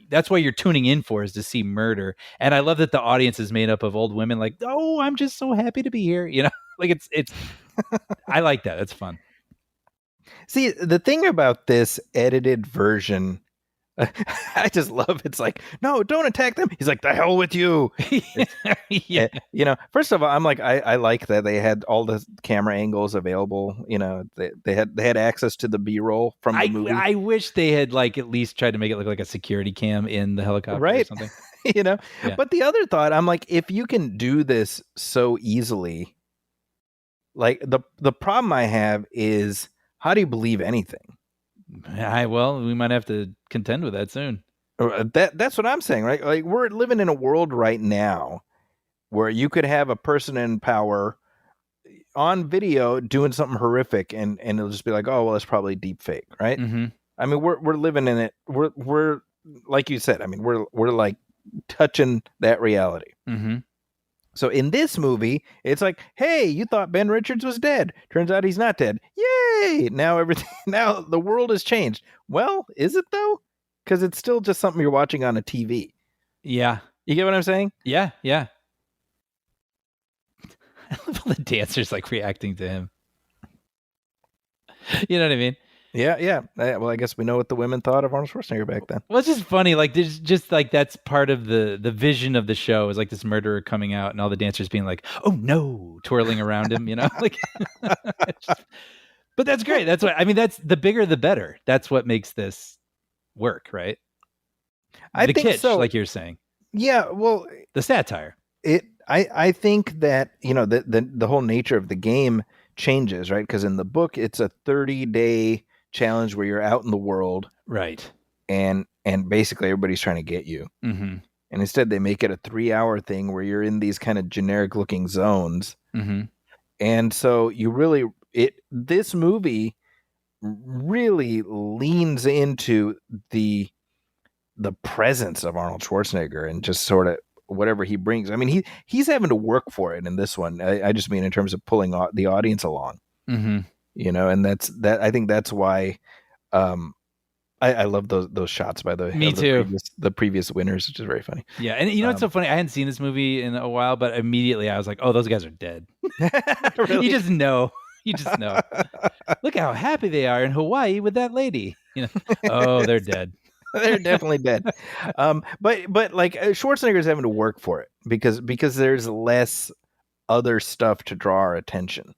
that's what you're tuning in for, is to see murder. And I love that the audience is made up of old women like, "Oh, I'm just so happy to be here." Like it's I like that. It's fun.
See, the thing about this edited version, I just love it's like, "No, don't attack them." He's like, "The hell with you." Yeah. First of all, I'm like, I like that they had all the camera angles available. They had access to the B-roll from the movie.
I wish they had like at least tried to make it look like a security cam in the helicopter or something.
Yeah. But the other thought, I'm like, if you can do this so easily, like the problem I have is, how do you believe anything?
Well, we might have to contend with that soon.
That's what I'm saying, right? Like, we're living in a world right now where you could have a person in power on video doing something horrific, and it'll just be like, "Oh, well, it's probably deep fake," right?
Mm-hmm.
I mean, we're living in it. We're like you said. I mean, we're like touching that reality.
Mm-hmm.
So in this movie, it's like, "Hey, you thought Ben Richards was dead. Turns out he's not dead. Yay! Now the world has changed." Well, is it though? Because it's still just something you're watching on a TV.
Yeah.
You get what I'm saying?
Yeah. I love all the dancers like reacting to him. You know what I mean?
Yeah. Well, I guess we know what the women thought of Arnold Schwarzenegger back then.
Well, it's just funny. Like, there's just like, that's part of the vision of the show, is like this murderer coming out and all the dancers being like, "Oh no," twirling around him, like, but that's great. That's what, I mean, that's the bigger, the better. That's what makes this work, right?
I think
kitsch,
so.
Like you're saying.
Yeah. Well,
the satire.
I think that, the whole nature of the game changes, right? Because in the book, it's a 30-day challenge where you're out in the world,
right?
And basically everybody's trying to get you.
Mm-hmm.
And instead they make it a 3-hour thing where you're in these kind of generic looking zones.
Mm-hmm.
And so this movie really leans into the presence of Arnold Schwarzenegger and just sort of whatever he brings. I mean, he's having to work for it in this one. I just mean in terms of pulling the audience along.
Mm-hmm.
And I think that's why I love those shots, by the way.
Me
of
too.
The previous winners, which is very funny.
Yeah, and you know what's so funny? I hadn't seen this movie in a while, but immediately I was like, "Oh, those guys are dead."
Really?
You just know. You just know. Look how happy they are in Hawaii with that lady. You know, oh, they're dead.
They're definitely dead. But like Schwarzenegger's having to work for it because there's less other stuff to draw our attention.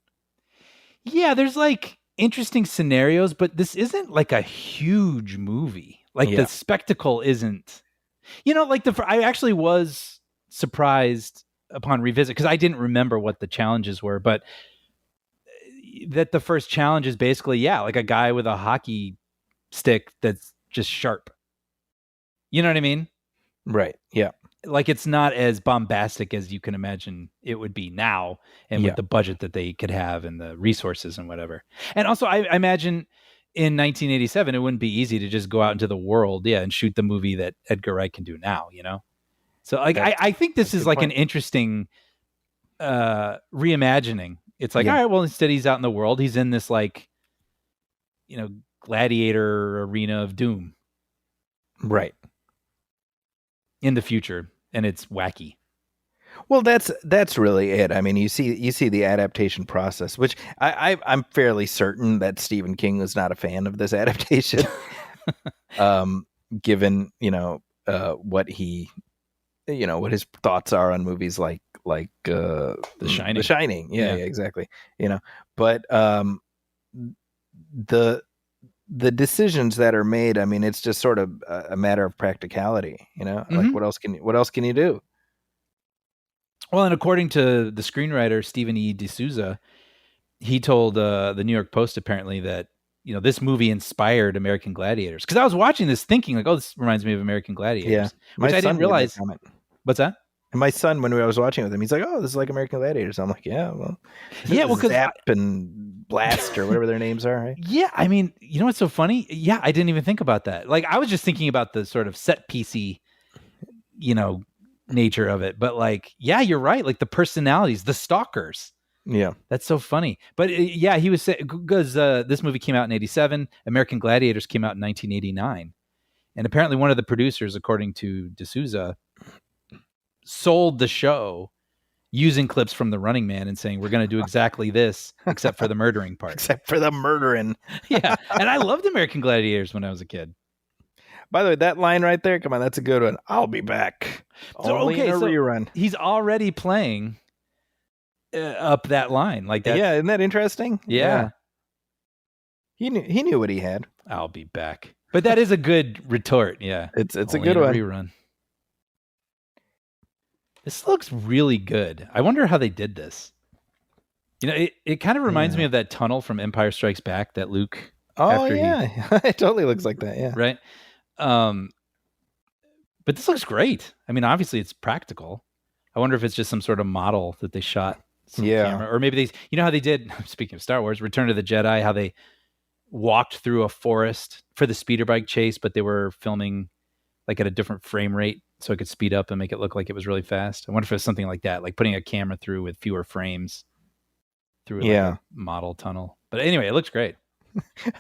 Yeah, there's like interesting scenarios, but this isn't like a huge movie. Like
Yeah.
the spectacle isn't. You know, like I actually was surprised upon revisit because I didn't remember what the challenges were, but that the first challenge is basically, yeah, like a guy with a hockey stick that's just sharp. You know what I mean?
Right. Yeah.
Like it's not as bombastic as you can imagine it would be now, and with the budget that they could have and the resources and whatever. And also, I imagine in 1987, it wouldn't be easy to just go out into the world, and shoot the movie that Edgar Wright can do now. You know, so like I think this is like an interesting reimagining. It's like, all right, well, instead he's out in the world, he's in this like, you know, gladiator arena of doom,
right,
in the future, and it's wacky.
Well, that's really it. I mean, you see the adaptation process, which I'm fairly certain that Stephen King was not a fan of this adaptation, given what his thoughts are on movies like The
Shining.
The Shining, yeah, exactly. But the decisions that are made, I mean, it's just sort of a matter of practicality. Like what else can you do?
Well, and according to the screenwriter Stephen E. D'Souza, he told the New York Post apparently that this movie inspired American Gladiators. Because I was watching this thinking like, oh, this reminds me of American Gladiators, which I didn't realize. What's that?
And my son, when I was watching with him, he's like, "Oh, this is like American Gladiators." I'm like, "Yeah, well,
because
Zap and Blast or whatever their names are." Right?
Yeah, I mean, you know what's so funny? Yeah, I didn't even think about that. Like, I was just thinking about the sort of set piecey, nature of it. But like, yeah, you're right. Like the personalities, the Stalkers.
Yeah,
that's so funny. But yeah, he was saying because this movie came out in '87, American Gladiators came out in 1989, and apparently one of the producers, according to D'Souza, sold the show using clips from The Running Man and saying, we're going to do exactly this, except for the murdering part.
Except for the murdering.
Yeah. And I loved American Gladiators when I was a kid.
By the way, that line right there, come on, that's a good one. I'll be back. Only in a rerun.
He's already playing up that line. Like that.
Yeah, isn't that interesting?
Yeah.
He knew what he had.
I'll be back. But that is a good retort. Yeah.
It's
Only
a good one.
Rerun. This looks really good. I wonder how they did this. It kind of reminds me of that tunnel from Empire Strikes Back that Luke.
Oh, yeah. It totally looks like that. Yeah.
Right. But this looks great. I mean, obviously it's practical. I wonder if it's just some sort of model that they shot. Camera. Or maybe how they did, speaking of Star Wars, Return of the Jedi, how they walked through a forest for the speeder bike chase, but they were filming like at a different frame rate so it could speed up and make it look like it was really fast. I wonder if it's something like that, like putting a camera through with fewer frames through a model tunnel. But anyway, it looks great.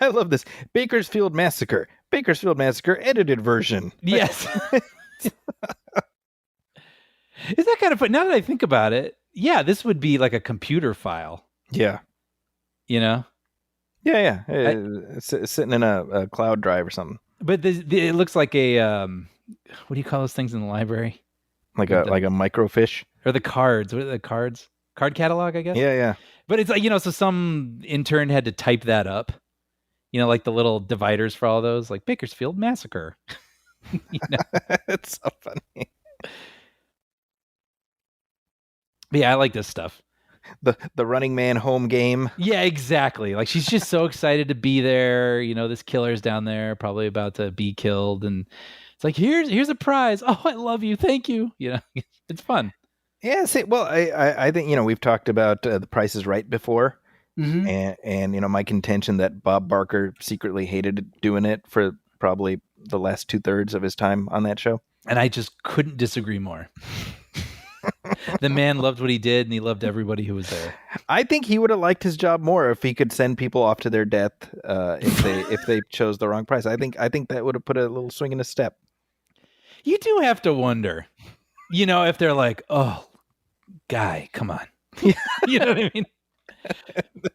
I love this. Bakersfield Massacre edited version.
Yes. Is that kind of fun? Now that I think about it, yeah, this would be like a computer file.
Yeah.
Yeah.
It's sitting in a cloud drive or something.
But it looks like a what do you call those things in the library?
Like a microfiche?
Or the cards. What are the cards? Card catalog, I guess?
Yeah.
But it's like, so some intern had to type that up. Like the little dividers for all those, like Bakersfield Massacre.
It's so funny.
But yeah, I like this stuff.
The Running Man home game.
Yeah, exactly. Like she's just so excited to be there. This killer's down there, probably about to be killed, and it's like here's a prize. Oh, I love you, thank you. It's fun.
Yeah. See, well, I think we've talked about The Price is Right before, and my contention that Bob Barker secretly hated doing it for probably the last 2/3 of his time on that show,
and I just couldn't disagree more. The man loved what he did, and he loved everybody who was there.
I think he would have liked his job more if he could send people off to their death if they chose the wrong price. I think that would have put a little swing in his step.
You do have to wonder, if they're like, "Oh, guy, come on," you know what I mean?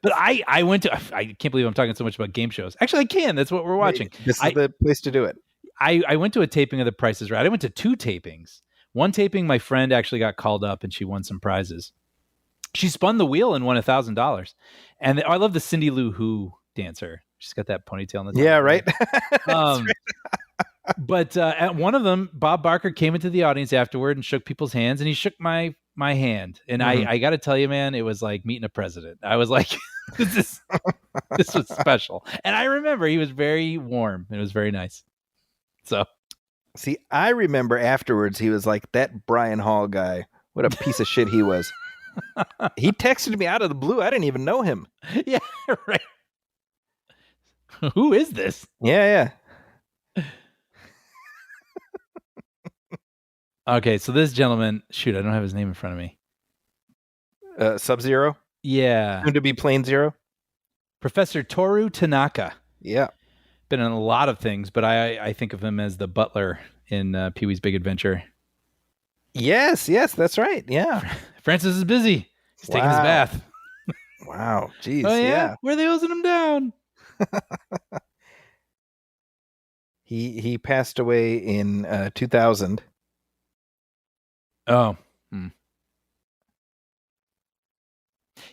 But I went to. I can't believe I'm talking so much about game shows. Actually, I can. That's what we're watching.
This is the place to do it.
I went to a taping of The Price is Right. I went to 2 tapings. One taping, my friend actually got called up and she won some prizes. She spun the wheel and won $1,000. And I love the Cindy Lou Who dancer. She's got that ponytail on the top.
Yeah, right.
But at one of them, Bob Barker came into the audience afterward and shook people's hands, and he shook my hand. And I got to tell you, man, it was like meeting a president. I was like, this was special. And I remember he was very warm. It was very nice. So,
see, I remember afterwards he was like, that Brian Hall guy, what a piece of shit he was. He texted me out of the blue. I didn't even know him.
Yeah, right. Who is this?
Yeah.
Okay, so this gentleman, shoot, I don't have his name in front of me.
Sub-Zero?
Yeah.
Soon to be Plane Zero?
Professor Toru Tanaka.
Yeah.
Been in a lot of things, but I think of him as the butler in Pee-wee's Big Adventure.
Yes, that's right. Yeah.
Francis is busy. He's taking his bath.
Wow. Jeez.
Oh, yeah? Where are they hosing him down?
He passed away in 2000.
Oh.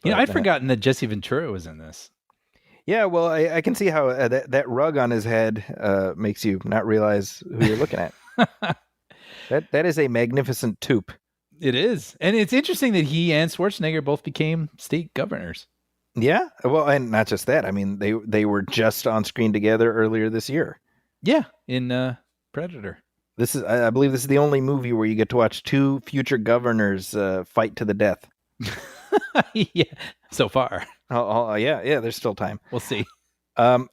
I'd forgotten that Jesse Ventura was in this.
Yeah, well, I can see how that rug on his head makes you not realize who you're looking at. That is a magnificent tooth.
It is. And it's interesting that he and Schwarzenegger both became state governors.
Yeah, well, and not just that. I mean, they were just on screen together earlier this year.
Yeah, in Predator.
I believe this is the only movie where you get to watch 2 future governors fight to the death.
Yeah, so far.
Oh, yeah, there's still time.
We'll see.
Now,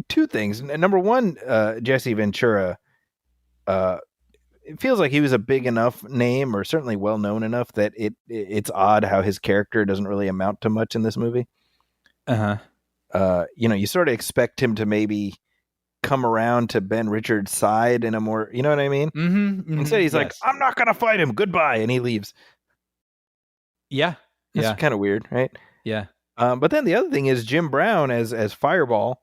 2 things. Number one, Jesse Ventura, it feels like he was a big enough name, or certainly well known enough, that it's odd how his character doesn't really amount to much in this movie. You sort of expect him to maybe come around to Ben Richards' side in a more, you know what I mean?
Mm-hmm,
Instead, he's like, I'm not gonna fight him. Goodbye, and he leaves.
Yeah,
That's kind of weird, right?
Yeah.
But then the other thing is Jim Brown as Fireball.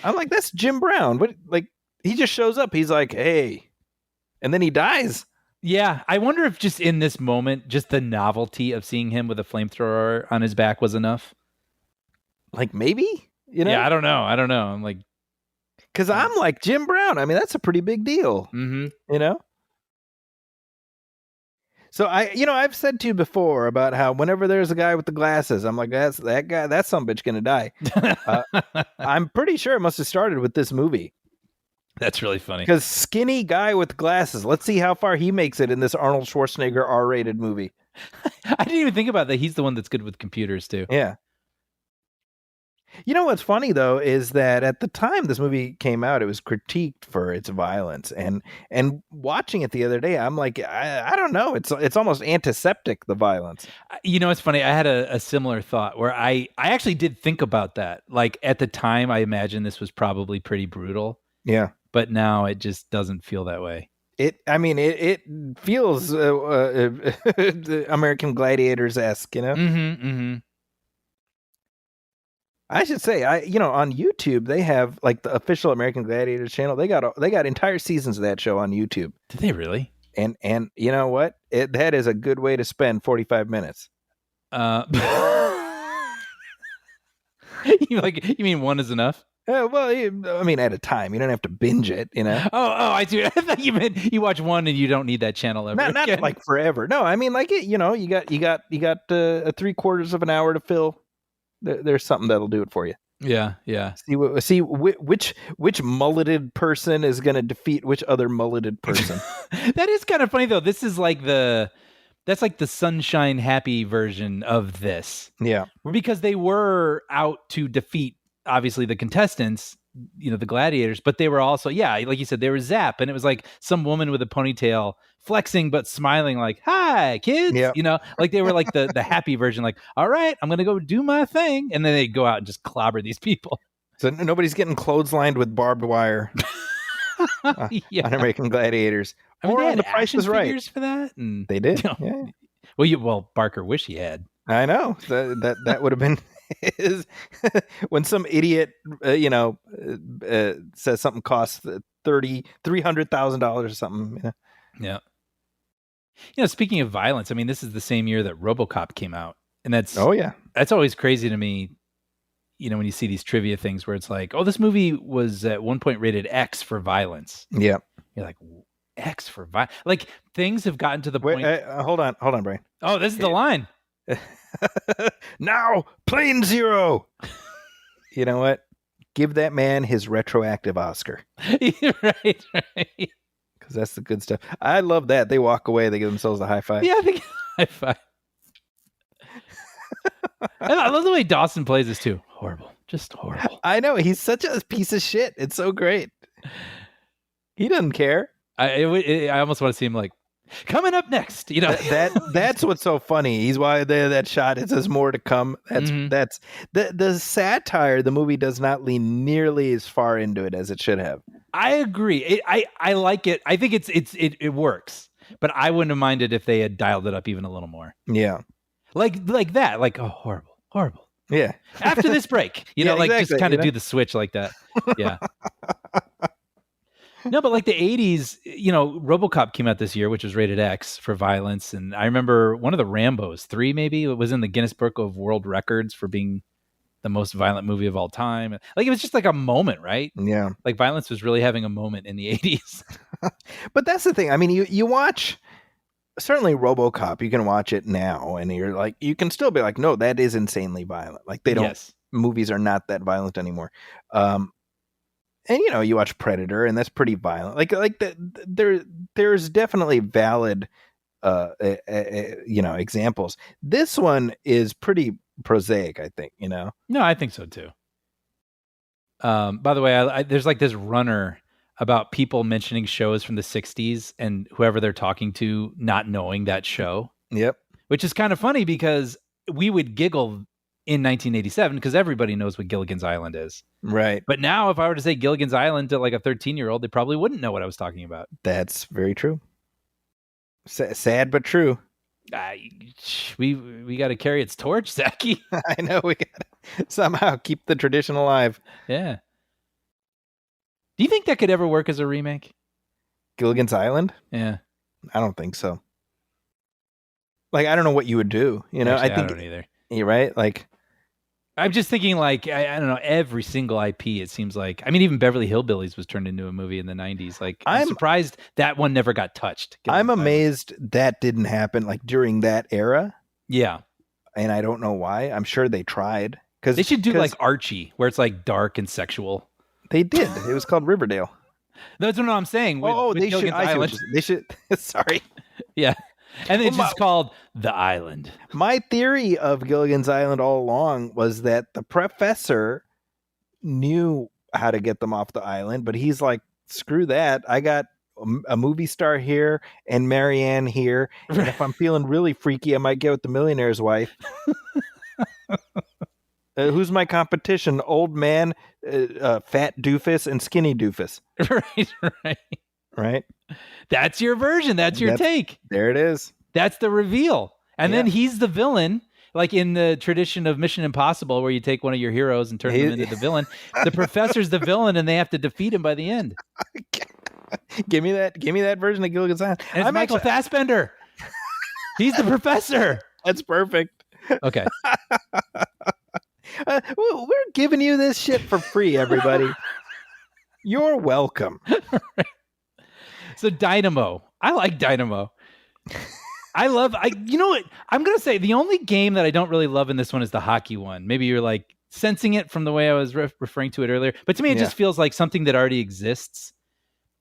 I'm like, that's Jim Brown. But like, he just shows up. He's like, hey, and then he dies.
Yeah, I wonder if just in this moment, just the novelty of seeing him with a flamethrower on his back was enough.
Like, maybe,
Yeah, I don't know. I'm like,
because I'm like Jim Brown. I mean, that's a pretty big deal.
Mm-hmm.
So I've said to you before about how whenever there's a guy with the glasses, I'm like, that sumbitch gonna die. I'm pretty sure it must have started with this movie.
That's really funny.
Because skinny guy with glasses. Let's see how far he makes it in this Arnold Schwarzenegger R-rated movie.
I didn't even think about that. He's the one that's good with computers too.
Yeah. You know what's funny though is that at the time this movie came out, it was critiqued for its violence, and watching it the other day, I'm like, I don't know, it's almost antiseptic, the violence.
It's funny. I had a similar thought where I actually did think about that. Like at the time, I imagine this was probably pretty brutal.
Yeah,
but now it just doesn't feel that way.
It feels American Gladiators-esque,
Mm-hmm.
I should say, on YouTube they have like the official American Gladiators channel. They got entire seasons of that show on YouTube.
Did they really?
And you know what? That is a good way to spend 45 minutes.
You mean one is enough?
Well, I mean, at a time. You don't have to binge it,
Oh, I do. I thought you meant you watch one and you don't need that channel ever.
Not like forever. No, I mean, like it. You got 3/4 of an hour to fill. There's something that'll do it for you.
Yeah.
See which mulleted person is going to defeat which other mulleted person.
That is kind of funny though. This is like that's like the sunshine happy version of this.
Yeah,
because they were out to defeat obviously the contestants, the Gladiators, but they were also, like you said, they were Zap, and it was like some woman with a ponytail flexing but smiling, like, "Hi, kids,"
Yep.
like they were like the happy version, like, "All right, I'm gonna go do my thing," and then they go out and just clobber these people.
So nobody's getting clotheslined with barbed wire on American Gladiators.
I mean,
or
they
on
had
The Price
action
is Right.
figures for that, and
They did. Yeah.
Well, Barker wish he had.
I know that would have been his when some idiot says something costs $300,000 or something.
Yeah. Speaking of violence, I mean, this is the same year that RoboCop came out, and that's always crazy to me. When you see these trivia things where it's like, oh, this movie was at one point rated X for violence.
Yeah.
You're like, X for violence? Like, things have gotten to the point.
Hold on, Brian.
Oh, this is the line.
Now, Plane Zero. You know what? Give that man his retroactive Oscar.
right.
Because that's the good stuff. I love that. They walk away. They give themselves a high five.
Yeah, they get a high five. I love the way Dawson plays this too. Horrible. Just horrible.
I know. He's such a piece of shit. It's so great. He doesn't care.
I almost want to see him like, coming up next.
That's what's so funny. He's why that shot. It says more to come. That's the satire. The movie does not lean nearly as far into it as it should have.
I agree. I like it. I think it works, but I wouldn't have minded if they had dialed it up even a little more.
Yeah,
like that. Like, oh, horrible.
Yeah.
After this break,
exactly,
just kind of do the switch like that. Yeah. No, but like the 80s, RoboCop came out this year, which was rated X for violence. And I remember one of the Rambos, 3 maybe, it was in the Guinness Book of World Records for being the most violent movie of all time. Like, it was just like a moment, right?
Yeah.
Like, violence was really having a moment in the 80s.
But that's the thing. I mean, you watch, certainly RoboCop, you can watch it now and you're like, you can still be like, no, that is insanely violent. Like, they don't, movies are not that violent anymore. And you watch Predator, and that's pretty violent. There's definitely valid, examples. This one is pretty prosaic, I think. No,
I think so too. By the way, there's like this runner about people mentioning shows from the '60s and whoever they're talking to not knowing that show.
Yep.
Which is kind of funny because we would giggle in 1987 because everybody knows what Gilligan's Island is.
Right.
But now if I were to say Gilligan's Island to like a 13-year-old, they probably wouldn't know what I was talking about.
That's very true. Sad but true.
We got to carry its torch, Zachy.
I know, we got to somehow keep the tradition alive.
Yeah. Do you think that could ever work as a remake?
Gilligan's Island?
Yeah.
I don't think so. Like, I don't know what you would do.
Actually, I don't either.
You're right. Like,
I'm just thinking, like, I don't know, every single IP, it seems like. I mean, even Beverly Hillbillies was turned into a movie in the 90s. Like, I'm surprised that one never got touched.
I'm amazed that didn't happen, like, during that era.
Yeah.
And I don't know why. I'm sure they tried.
They should do, like, Archie, where it's, like, dark and sexual.
They did. It was called Riverdale.
That's what I'm saying.
They should. Sorry.
Yeah. And it's just called The Island.
My theory of Gilligan's Island all along was that the professor knew how to get them off the island, but he's like, screw that. I got a movie star here and Marianne here. And if I'm feeling really freaky, I might get with the millionaire's wife. Who's my competition? Old man, fat doofus, and skinny doofus. Right. That's
your version. That's your take.
There it is.
That's the reveal. And then he's the villain, like in the tradition of Mission Impossible, where you take one of your heroes and turn them into the villain. The professor's the villain, and they have to defeat him by the end.
Give me that version of Gilligan's Island.
And it's Michael Fassbender. He's the professor.
That's perfect.
Okay.
We're giving you this shit for free, everybody. You're welcome.
So Dynamo. I like Dynamo. You know what? I'm going to say the only game that I don't really love in this one is the hockey one. Maybe you're like sensing it from the way I was referring to it earlier. But to me, it just feels like something that already exists.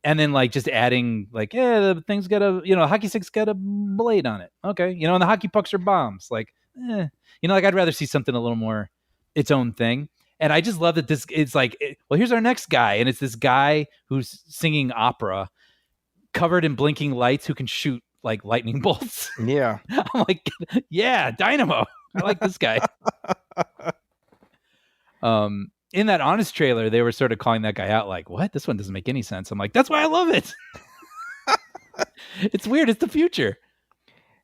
And then like just adding like, the thing's got a, hockey stick's got a blade on it. Okay. And the hockey pucks are bombs. Like, like I'd rather see something a little more its own thing. And I just love that it's like, well, here's our next guy. And it's this guy who's singing opera covered in blinking lights who can shoot like lightning bolts.
Yeah.
I'm like, yeah, Dynamo. I like this guy. In that Honest trailer, they were sort of calling that guy out like, what? This one doesn't make any sense. I'm like, that's why I love it. It's weird. It's the future.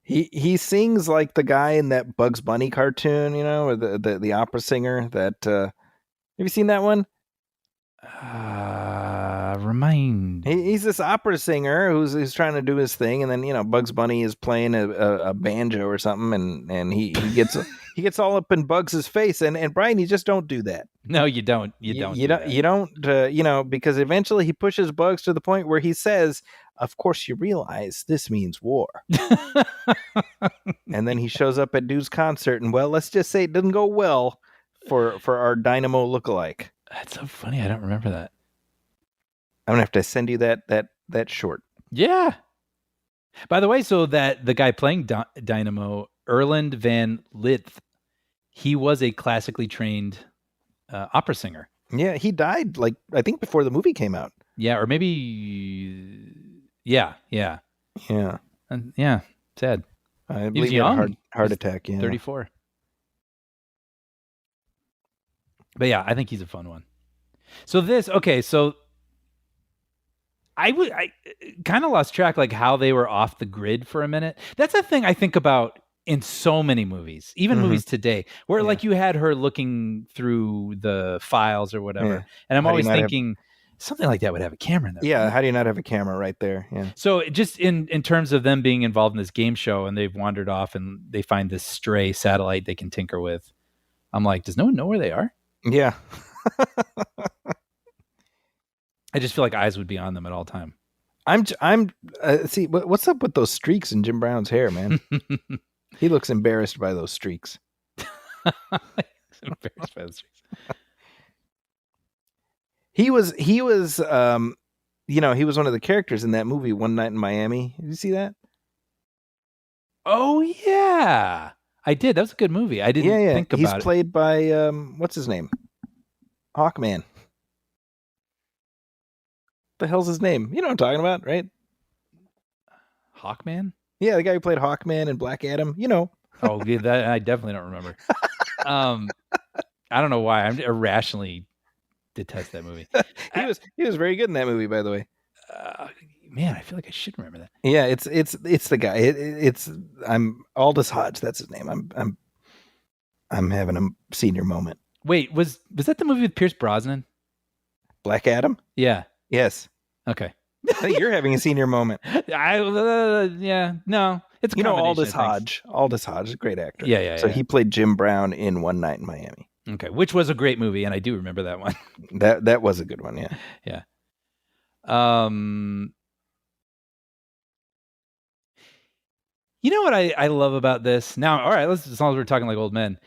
He sings like the guy in that Bugs Bunny cartoon, you know, or the opera singer that have you seen that one? He's this opera singer who's trying to do his thing, and then, you know, Bugs Bunny is playing a banjo or something, and he gets he gets all up in Bugs's face, and Brian, you just don't do that.
No, you don't. You
don't, you know, because eventually he pushes Bugs to the point where he says, "Of course you realize this means war." And then he shows up at dude's concert, and well, let's just say it didn't go well for our Dynamo lookalike.
That's so funny. I don't remember that.
I'm gonna have to send you that short.
Yeah. By the way, so that the guy playing Dynamo, Erland van Lith, he was a classically trained opera singer.
Yeah, he died like I think before the movie came out.
Yeah, or maybe. Yeah.
Yeah.
Yeah. Sad.
I believe he had a heart attack. Yeah,
34. But yeah, I think he's a fun one. So I kind of lost track, like how they were off the grid for a minute. That's a thing I think about in so many movies, even movies today, where like you had her looking through the files or whatever.
Yeah.
And I'm always thinking something like that would have a camera in there.
Yeah. How do you not have a camera right there? Yeah.
So just in terms of them being involved in this game show and they've wandered off and they find this stray satellite they can tinker with. I'm like, does no one know where they are?
Yeah.
I just feel like eyes would be on them at all time.
I'm see what's up with those streaks in Jim Brown's hair, man? He looks embarrassed by those streaks.
Embarrassed by the streaks.
He was you know, he was one of the characters in that movie One Night in Miami. Did you see that?
Oh yeah, I did. That was a good movie. I didn't think about it.
He's played by what's his name? Hawkman. The hell's his name? You know what I'm talking about, right?
Hawkman?
Yeah, the guy who played Hawkman and Black Adam. You know.
Oh, yeah, that I definitely don't remember. I don't know why. I irrationally detest that movie.
He was very good in that movie, by the way.
Man, I feel like I should remember that.
Yeah, it's the guy. It's I'm Aldous Hodge. That's his name. I'm having a senior moment.
Wait, was that the movie with Pierce Brosnan?
Black Adam?
Yeah.
Yes.
Okay.
I think you're having a senior moment.
Yeah. No, it's a
Aldous Hodge. Aldous Hodge is a great actor.
Yeah.
So he played Jim Brown in One Night in Miami.
Okay, which was a great movie, and I do remember that one.
That was a good one. Yeah.
Yeah. You know what I love about this? Now, all right, as long as we're talking like old men,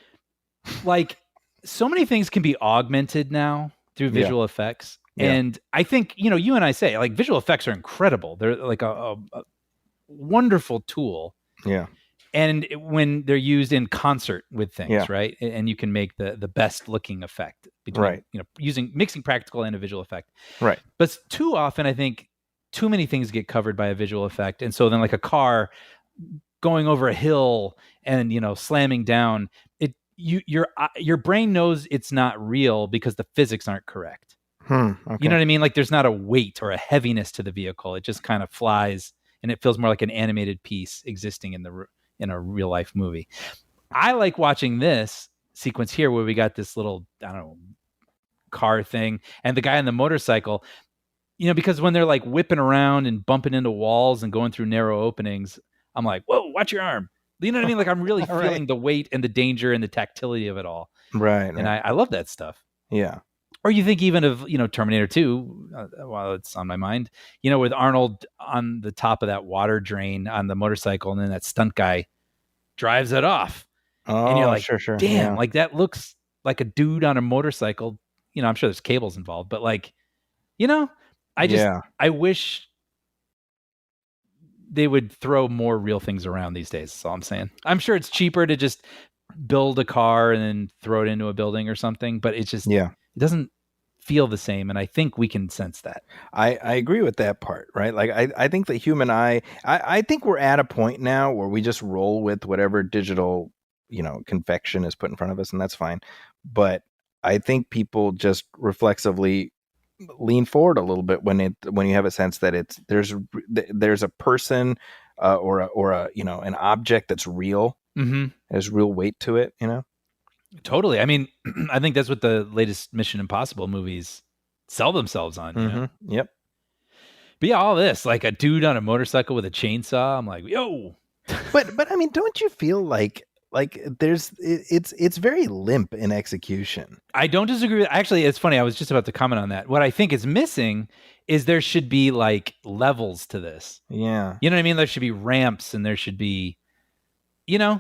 like so many things can be augmented now through visual effects. Yeah. And I think, you and I say like visual effects are incredible. They're like a wonderful tool.
Yeah.
And when they're used in concert with things, right? And you can make the best looking effect between, mixing practical and a visual effect.
Right.
But too often, I think too many things get covered by a visual effect. And so then like a car going over a hill and, slamming down, your brain knows it's not real because the physics aren't correct.
Okay.
You know what I mean? Like there's not a weight or a heaviness to the vehicle. It just kind of flies and it feels more like an animated piece existing in a real life movie. I like watching this sequence here where we got this little, car thing and the guy on the motorcycle, because when they're like whipping around and bumping into walls and going through narrow openings, I'm like, whoa, watch your arm. You know what I mean? Like I'm really feeling the weight and the danger and the tactility of it all.
Right.
And I love that stuff.
Yeah.
Or you think even of, Terminator 2, while it's on my mind, with Arnold on the top of that water drain on the motorcycle and then that stunt guy drives it off.
Oh,
and you're like,
sure.
Damn, like that looks like a dude on a motorcycle. I'm sure there's cables involved, but like, I wish they would throw more real things around these days. That's all I'm saying. I'm sure it's cheaper to just build a car and then throw it into a building or something, but it doesn't feel the same. And I think we can sense that.
I agree with that part, right? Like I think the human eye, I think we're at a point now where we just roll with whatever digital, confection is put in front of us, and that's fine. But I think people just reflexively lean forward a little bit when you have a sense that there's a person or a an object that's real, has real weight to it,
Totally. I mean, I think that's what the latest Mission Impossible movies sell themselves on. You know?
Yep.
But yeah, all this, like a dude on a motorcycle with a chainsaw. I'm like, yo.
But I mean, don't you feel like it's very limp in execution?
I don't disagree. Actually, it's funny. I was just about to comment on that. What I think is missing is there should be like levels to this.
Yeah.
You know what I mean? There should be ramps and there should be,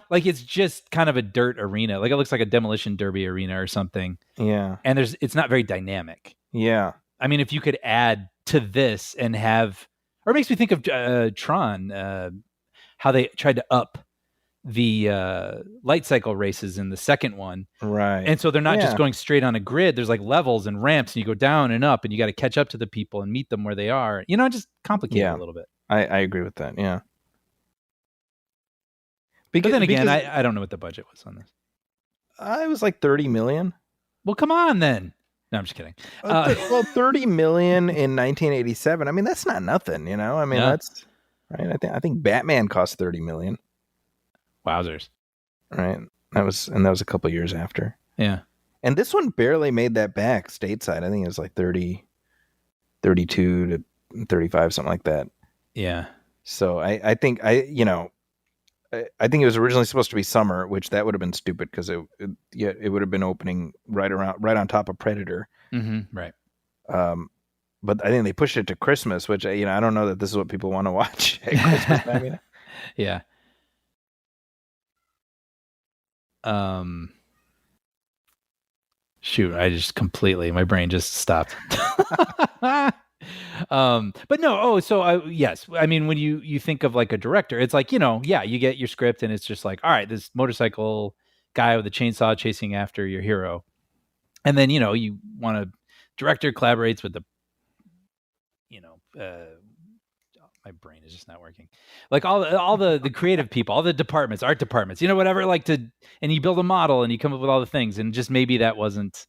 like it's just kind of a dirt arena. Like it looks like a demolition derby arena or something.
Yeah.
And it's not very dynamic.
Yeah.
I mean, if you could add to this and have, or it makes me think of Tron, how they tried to up the light cycle races in the second one.
Right.
And so they're not just going straight on a grid. There's like levels and ramps and you go down and up and you got to catch up to the people and meet them where they are. Just complicate it a little bit.
I agree with that. Yeah.
But then again, I don't know what the budget was on this.
It was like 30 million.
Well, come on then. No, I'm just kidding.
Well, 30 million in 1987. I mean, that's not nothing, I mean, that's right. I think Batman cost 30 million.
Wowzers.
Right. That was a couple years after.
Yeah.
And this one barely made that back stateside. I think it was like 32 to 35, something like that.
Yeah.
So I think I think it was originally supposed to be summer, which that would have been stupid because it would have been opening right on top of Predator.
Mm-hmm, right.
But I think they pushed it to Christmas, which I don't know that this is what people want to watch at Christmas time.
Yeah. Shoot, my brain just stopped. But no, yes. I mean, when you think of like a director, it's like, you get your script and it's just like, all right, this motorcycle guy with a chainsaw chasing after your hero. And then, you want a director collaborates with the, my brain is just not working. Like all the creative people, all the departments, art departments, whatever, and you build a model and you come up with all the things. And just maybe that wasn't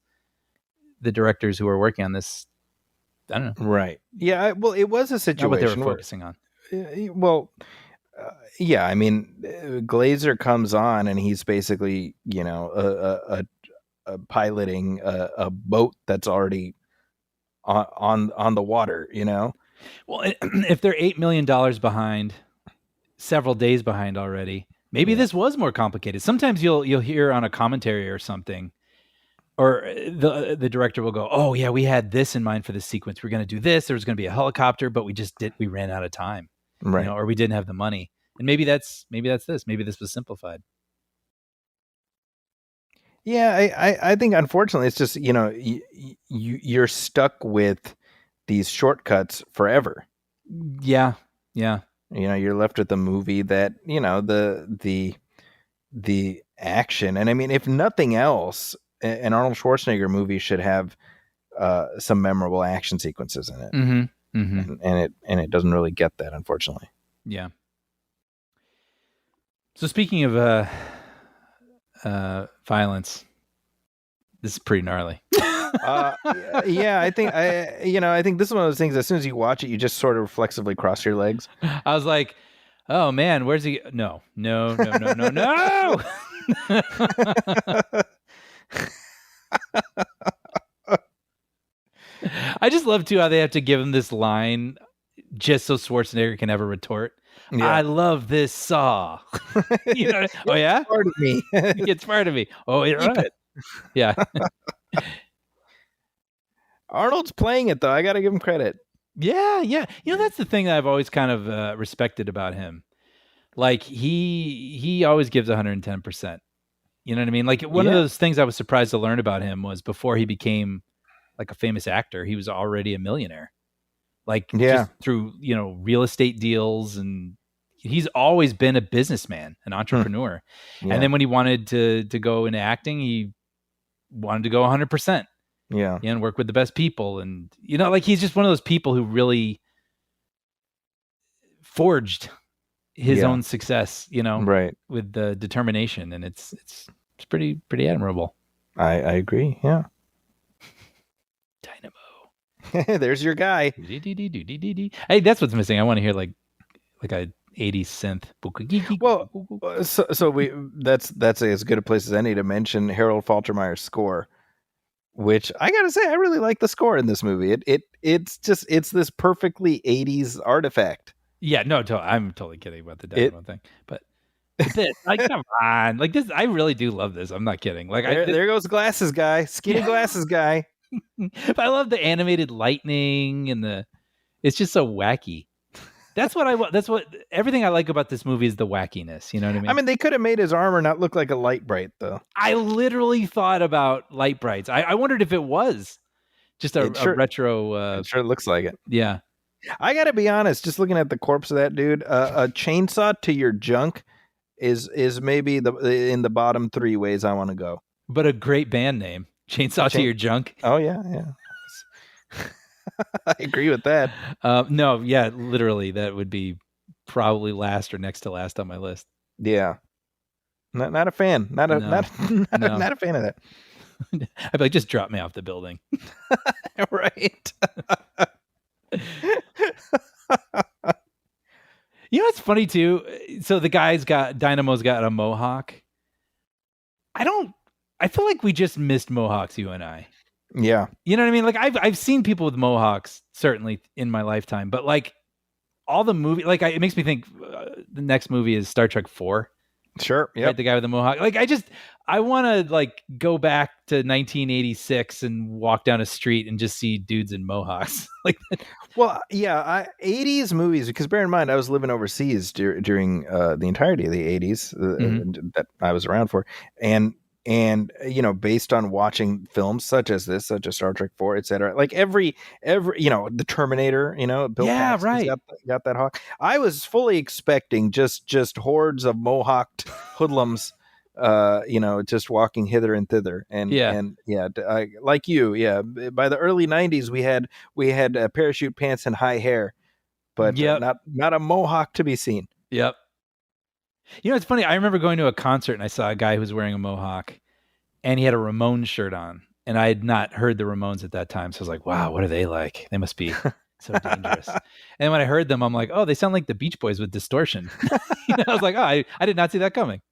the directors who were working on this. I don't know.
Right. Yeah. Well, it was a situation.
Not what they were focusing on.
Yeah. I mean, Glazer comes on and he's basically, piloting a boat that's already on the water,
Well, if they're $8 million behind, several days behind already, maybe this was more complicated. Sometimes you'll hear on a commentary or something, or the director will go, "Oh yeah, we had this in mind for this sequence. We're going to do this. There was going to be a helicopter, but we ran out of time,
right?
Or we didn't have the money." And maybe that's this. Maybe this was simplified.
Yeah, I think unfortunately it's just you're stuck with these shortcuts forever.
Yeah.
You're left with a movie that the action, and I mean, if nothing else, an Arnold Schwarzenegger movie should have some memorable action sequences in it, and it doesn't really get that, unfortunately.
Yeah. So speaking of violence, this is pretty gnarly.
Yeah, I think this is one of those things. As soon as you watch it, you just sort of reflexively cross your legs.
I was like, "Oh man, where's he? No. I just love too how they have to give him this line just so Schwarzenegger can ever retort. Yeah. I love this saw. Oh yeah,
it's part of me.
It's part of me. Oh, it. Yeah.
Arnold's playing it though. I got to give him credit.
Yeah. That's the thing that I've always kind of respected about him. Like he always gives 110%. You know what I mean? Like one of those things I was surprised to learn about him was before he became like a famous actor, he was already a millionaire. Like just through, real estate deals and, he's always been a businessman, an entrepreneur.
Yeah.
And then when he wanted to go into acting, he wanted to go 100%.
Yeah.
And work with the best people. And, like he's just one of those people who really forged his own success,
Right.
with the determination. And it's pretty admirable.
I agree. Yeah.
Dynamo.
There's your guy.
Hey, that's what's missing. I want to hear like a 80s synth.
Well, so that's as good a place as any to mention Harold Faltermeyer's score, which I gotta say I really like the score in this movie. It's this perfectly 80s artifact.
Yeah, no, I'm totally kidding about the Dynamo thing, but this, like, come on, like this, I really do love this. I'm not kidding. Like,
there goes glasses guy, skinny glasses guy.
But I love the animated lightning and it's just so wacky. That's what that's what everything I like about this movie is the wackiness. You know what I mean?
I mean, they could have made his armor not look like a light bright though.
I literally thought about light brights. I wondered if it was just a retro.
It sure looks like it.
Yeah.
I gotta be honest. Just looking at the corpse of that dude, a chainsaw to your junk is maybe in the bottom 3 ways I want to go.
But a great band name, Chainsaw to Your Junk.
Oh yeah. I agree with that.
No, yeah, literally, that would be probably last or next to last on my list.
Yeah, not a fan. Not a fan of that.
I'd be like, just drop me off the building.
Right.
What's funny too? So the Dynamo's got a mohawk. I feel like we just missed mohawks, you and I.
Yeah.
You know what I mean? Like I've seen people with mohawks certainly in my lifetime, but like all the movie, like it makes me think the next movie is Star Trek 4.
Sure. Yeah.
Right, the guy with the mohawk. Like I want to like go back to 1986 and walk down a street and just see dudes in mohawks. Like,
well, yeah, 80s movies. Because bear in mind, I was living overseas during the entirety of the 80s that I was around for, and based on watching films such as Star Trek 4, etc. Like every the Terminator, Bill Paxton's got that hawk. I was fully expecting just hordes of mohawked hoodlums, just walking hither and thither. And like you, by the early 90s we had parachute pants and high hair, but not a mohawk to be seen.
Yep. It's funny. I remember going to a concert and I saw a guy who was wearing a mohawk and he had a Ramones shirt on, and I had not heard the Ramones at that time. So I was like, wow, what are they like? They must be so dangerous. And when I heard them, I'm like, oh, they sound like the Beach Boys with distortion. I was like, oh, I did not see that coming.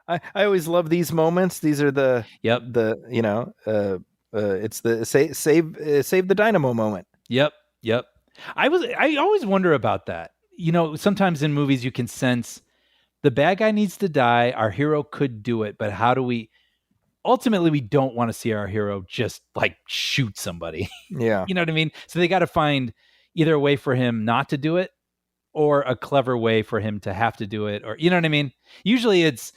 I always love these moments. These are it's the save the Dynamo moment.
Yep. I always wonder about that. Sometimes in movies you can sense the bad guy needs to die. Our hero could do it, but how do we? Ultimately, we don't want to see our hero just like shoot somebody.
Yeah,
you know what I mean. So they got to find either a way for him not to do it, or a clever way for him to have to do it, or you know what I mean. Usually, it's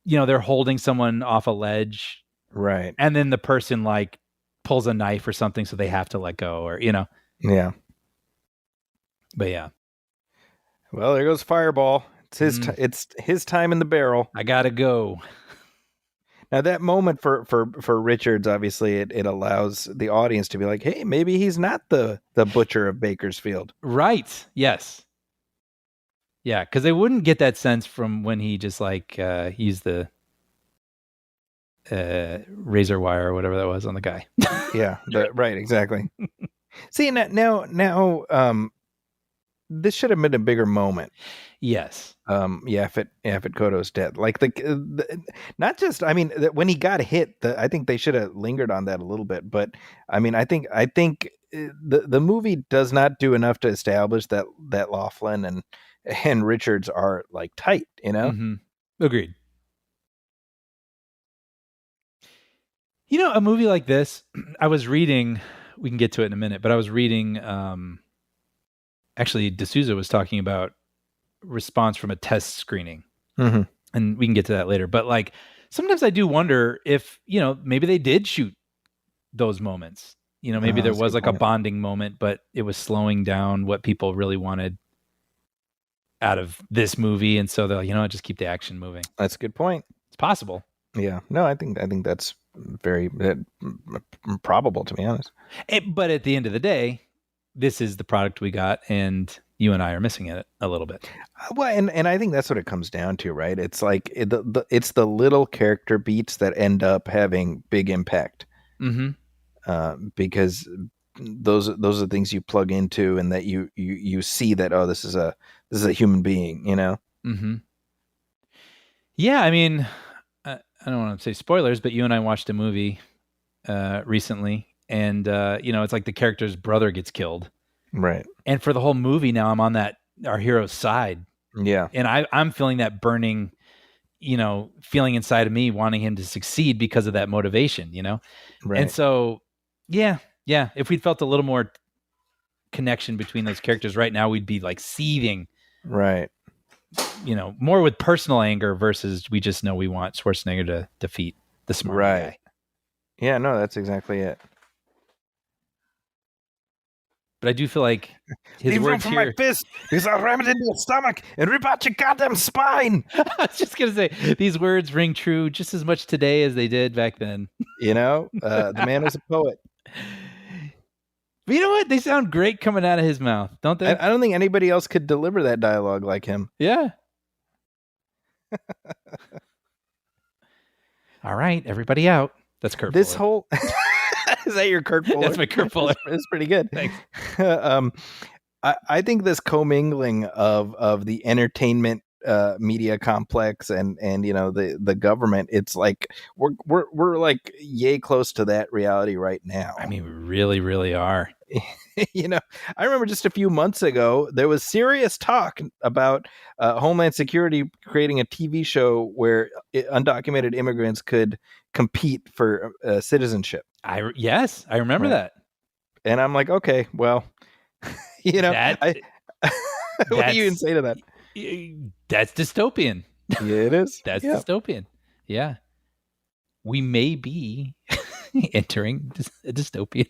they're holding someone off a ledge,
right,
and then the person like pulls a knife or something, so they have to let go, or
Yeah.
But yeah.
Well, there goes Fireball. It's his time in the barrel.
I gotta go.
Now that moment for Richards, obviously, it allows the audience to be like, hey, maybe he's not the butcher of Bakersfield.
Right. Yes. Yeah, because they wouldn't get that sense from when he just like used the razor wire or whatever that was on the guy.
Yeah. Right. Exactly. See, now, this should have been a bigger moment.
Yes.
Yaphet Kotto's death. Like not just. I mean, when he got hit, I think they should have lingered on that a little bit. But I mean, I think the movie does not do enough to establish that Laughlin and Richards are like tight.
Mm-hmm. Agreed. A movie like this, I was reading. We can get to it in a minute, but I was reading. Actually, D'Souza was talking about response from a test screening, and we can get to that later. But like, sometimes I do wonder if maybe they did shoot those moments. Maybe there was like a bonding moment, but it was slowing down what people really wanted out of this movie, and so they're like, just keep the action moving.
That's a good point.
It's possible.
Yeah. No, I think that's very probable, to be honest.
But at the end of the day, this is the product we got, and you and I are missing it a little bit.
Well, and I think that's what it comes down to, right? It's like it's the little character beats that end up having big impact, because those are things you plug into, and that you see that, oh, this is a human being,
Mm-hmm. Yeah, I mean, I don't want to say spoilers, but you and I watched a movie recently, and it's like the character's brother gets killed,
right?
And for the whole movie, now I'm on our hero's side.
Yeah,
and I'm feeling that burning, feeling inside of me, wanting him to succeed because of that motivation,
right.
And so, yeah. If we'd felt a little more connection between those characters right now, we'd be like seething,
right?
More with personal anger versus we just know we want Schwarzenegger to defeat the smart guy.
Yeah, no, that's exactly it.
But I do feel like his words
from
here.
my fist, because I'll ram it into your stomach and rip out your goddamn spine.
I was just gonna say these words ring true just as much today as they did back then.
The man was a poet.
But you know what? They sound great coming out of his mouth, don't they?
I don't think anybody else could deliver that dialogue like him.
Yeah. All right, everybody out. That's Kurt
This
Fuller.
whole is that your Kurt Fuller?
That's my Kurt Fuller.
It's pretty good.
Thanks.
I think this commingling of the entertainment media complex and the government, it's like we're like yay close to that reality right now.
I mean, we really, really are.
I remember just a few months ago there was serious talk about Homeland Security creating a TV show where undocumented immigrants could compete for citizenship.
I remember that.
And I'm like, okay, well, what do you even say to that?
That's dystopian.
Yeah, it is.
That's dystopian. Yeah. We may be entering a dystopian.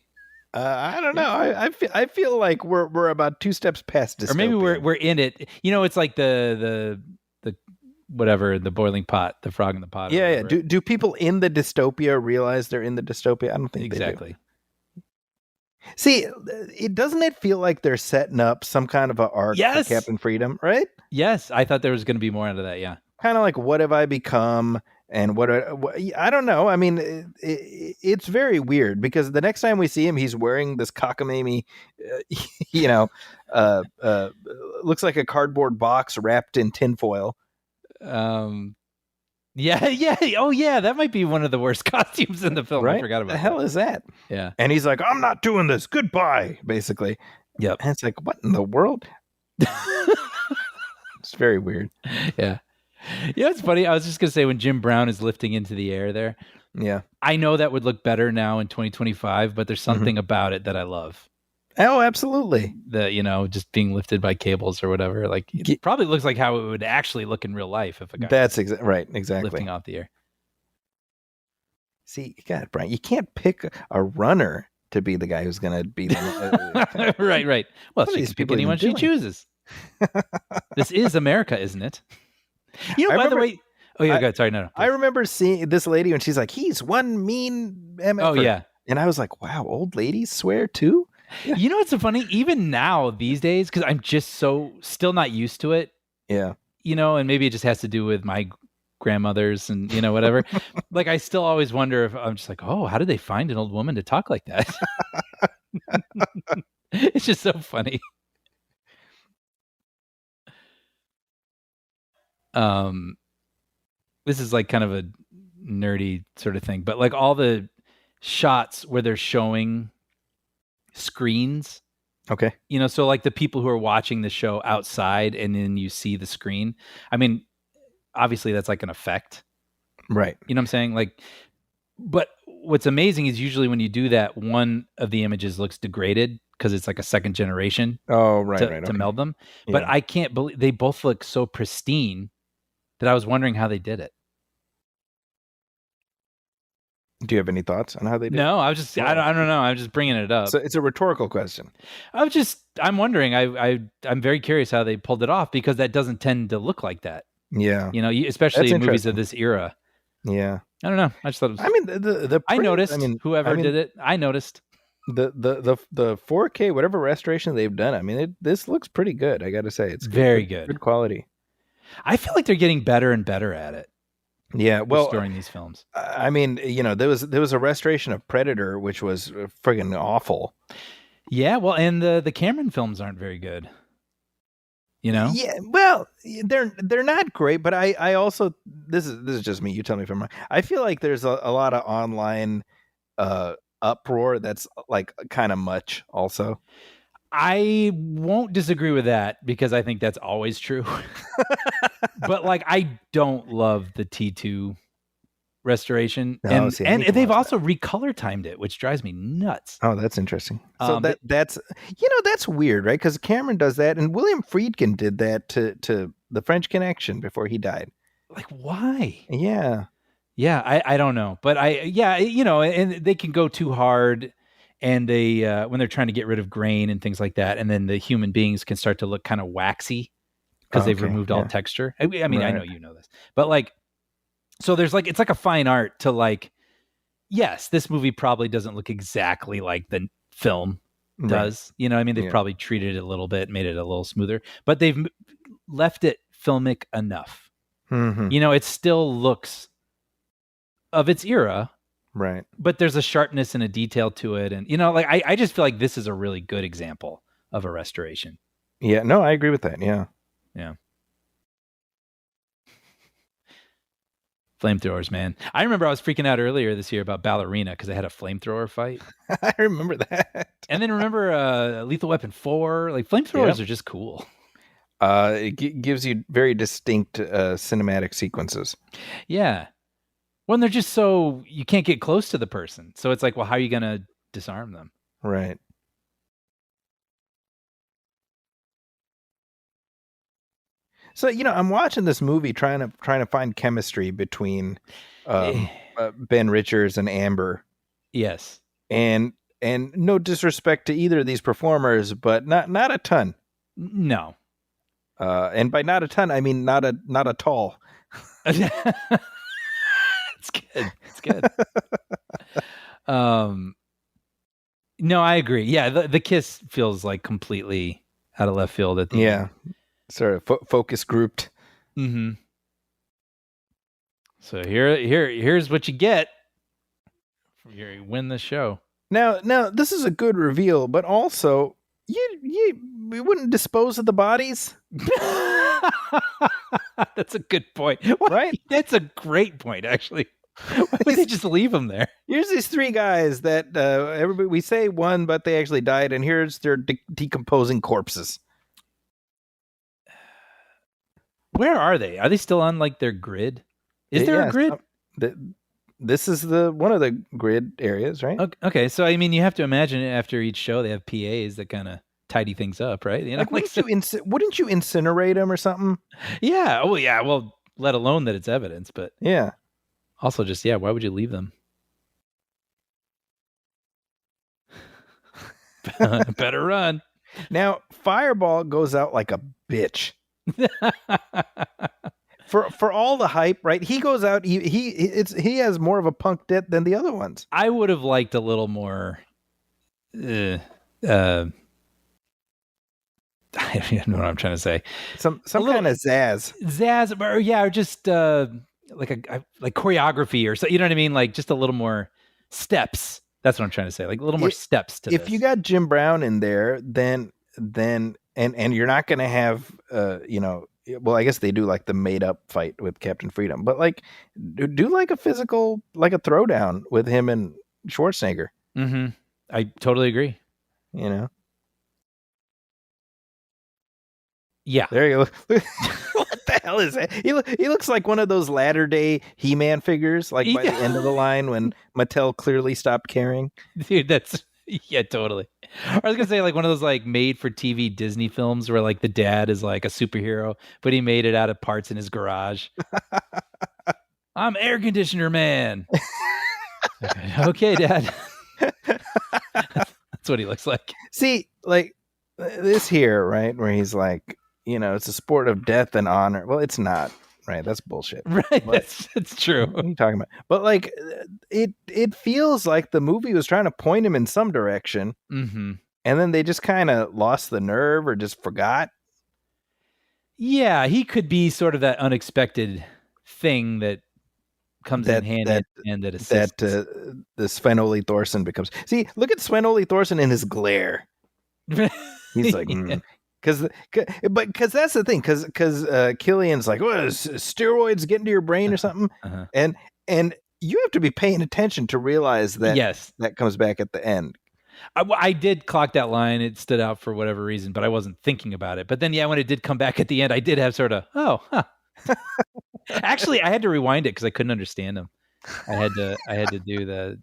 I don't know. I feel like we're about 2 steps past dystopian.
Or maybe we're in it. It's like the whatever, the boiling pot, the frog in the pot.
Yeah. Do people in the dystopia realize they're in the dystopia? I don't think
exactly.
They do. See, doesn't it feel like they're setting up some kind of an arc for Captain Freedom, right?
Yes, I thought there was going to be more out of that. Yeah,
kind of like, what have I become, and what I don't know. I mean, it's very weird because the next time we see him, he's wearing this cockamamie, looks like a cardboard box wrapped in tinfoil.
Yeah. Oh, yeah. That might be one of the worst costumes in the film.
Right?
I forgot about
the hell is that?
Yeah.
And he's like, I'm not doing this. Goodbye, basically.
Yep.
And it's like, what in the world? It's very weird.
Yeah. It's funny. I was just going to say, when Jim Brown is lifting into the air there.
Yeah.
I know that would look better now in 2025, but there's something about it that I love.
Oh, absolutely.
Just being lifted by cables or whatever. Like, it probably looks like how it would actually look in real life if a guy
right, exactly.
lifting off the air.
See, God, Brian, you can't pick a runner to be the guy who's going to be the
right. Well, she can pick anyone she chooses. This is America, isn't it? By the way. Oh, yeah, go ahead. Sorry, no.
I remember seeing this lady when she's like, he's one mean MF.
Oh, yeah.
And I was like, wow, old ladies swear too?
Yeah. What's so funny? Even now, these days, because I'm just still not used to it.
Yeah.
And maybe it just has to do with my grandmothers and, whatever. Like, I still always wonder if I'm just like, oh, how did they find an old woman to talk like that? It's just so funny. This is like kind of a nerdy sort of thing, but like all the shots where they're showing screens.
Okay.
So like the people who are watching the show outside and then you see the screen. I mean, obviously that's like an effect.
Right.
You know what I'm saying? Like, but what's amazing is usually when you do that, one of the images looks degraded because it's like a second generation.
Oh, right.
To meld them. Yeah. But I can't believe they both look so pristine that I was wondering how they did it.
Do you have any thoughts on how they did?
No, I was just I don't know. I'm just bringing it up.
So it's a rhetorical question.
I'm wondering. I'm very curious how they pulled it off because that doesn't tend to look like that.
Yeah.
Especially
That's
in movies
interesting.
of this era.
Yeah.
I don't know. I just thought it was.
I mean,
I noticed. Whoever did it, I noticed.
The 4K whatever restoration they've done. I mean, this looks pretty good. I got to say, it's
very good.
Good quality.
I feel like they're getting better and better at it.
Yeah, well,
restoring these films.
I mean, there was a restoration of Predator, which was friggin' awful.
Yeah, well, and the Cameron films aren't very good.
Yeah, well, they're not great, but I also this is just me. You tell me if I'm wrong. I feel like there's a lot of online uproar that's like kind of much. Also,
I won't disagree with that because I think that's always true. But like, I don't love the T2 restoration, and they've also recolor timed it, which drives me nuts.
Oh, that's interesting. So that's weird, right? Because Cameron does that, and William Friedkin did that to The French Connection before he died.
Like, why?
Yeah,
I don't know, but and they can go too hard, and they when they're trying to get rid of grain and things like that, and then the human beings can start to look kind of waxy because they've removed all texture. I mean, right. I know you know this, but like. So there's like, it's like a fine art to like, yes, this movie probably doesn't look exactly like the film does. Right. I mean, they've probably treated it a little bit, made it a little smoother, but they've left it filmic enough.
Mm-hmm.
It still looks of its era.
Right.
But there's a sharpness and a detail to it. And, like, I just feel like this is a really good example of a restoration.
Yeah, no, I agree with that. Yeah.
Yeah. Flamethrowers, man. I remember I was freaking out earlier this year about Ballerina because I had a flamethrower fight.
I remember that.
And then remember Lethal Weapon 4. Like, flamethrowers are just cool.
It gives you very distinct cinematic sequences.
Yeah. Well, they're just so you can't get close to the person. So it's like, well, how are you going to disarm them?
Right. So, I'm watching this movie trying to find chemistry between Ben Richards and Amber.
Yes.
And no disrespect to either of these performers, but not a ton.
No.
And by not a ton, I mean not a tall.
It's good. It's good. No, I agree. Yeah, the kiss feels like completely out of left field at the end.
Sort of focus grouped.
Mm-hmm. So here's what you get. You win the show.
Now this is a good reveal, but also you wouldn't dispose of the bodies.
That's a good point,
right?
That's a great point, actually. Why would they just leave them there?
Here's these three guys that everybody we say won, but they actually died, and here's their decomposing corpses.
Where are they? Are they still on like their grid? Is there a grid?
This is one of the grid areas, right?
Okay, so I mean, you have to imagine after each show they have PAs that kind of tidy things up, right?
Wouldn't you incinerate them or something?
Yeah. Oh, yeah. Well, let alone that it's evidence, but
yeah.
Also, just why would you leave them? Better run.
Now, Fireball goes out like a bitch. For all the hype, right? He goes out. He has more of a punk death than the other ones.
I would have liked a little more. I don't know what I'm trying to say.
Some kind of
zazz, or just like choreography or so. You know what I mean? Like just a little more steps. That's what I'm trying to say. Like a little more steps to.
If you got Jim Brown in there, then and you're not going to have well, I guess they do like the made up fight with Captain Freedom, but like do like a physical, like a throwdown with him and Schwarzenegger.
Mm-hmm. I totally agree. Yeah.
There you go. What the hell is that? He looks like one of those latter day He-Man figures, like by the end of the line when Mattel clearly stopped caring.
Dude, totally. I was gonna say like one of those like made for TV Disney films where like the dad is like a superhero, but he made it out of parts in his garage. I'm air conditioner man. Okay, Dad. That's what he looks like.
See, like this here, right, where he's like, it's a sport of death and honor. Well, it's not, right? That's bullshit.
Right, that's true.
What are you talking about? But like, it feels like the movie was trying to point him in some direction,
Mm-hmm.
and then they just kind of lost the nerve or just forgot.
Yeah, he could be sort of that unexpected thing that comes in hand and that assists.
The Sven Ole Thorson becomes. See, look at Sven Ole Thorson in his glare. He's like, because that's the thing, because Killian's like, what is steroids getting to your brain or something? And you have to be paying attention to realize that that comes back at the end.
I did clock that line. It stood out for whatever reason, but I wasn't thinking about it. But then, when it did come back at the end, I did have sort of, Actually, I had to rewind it because I couldn't understand him. I had to do the,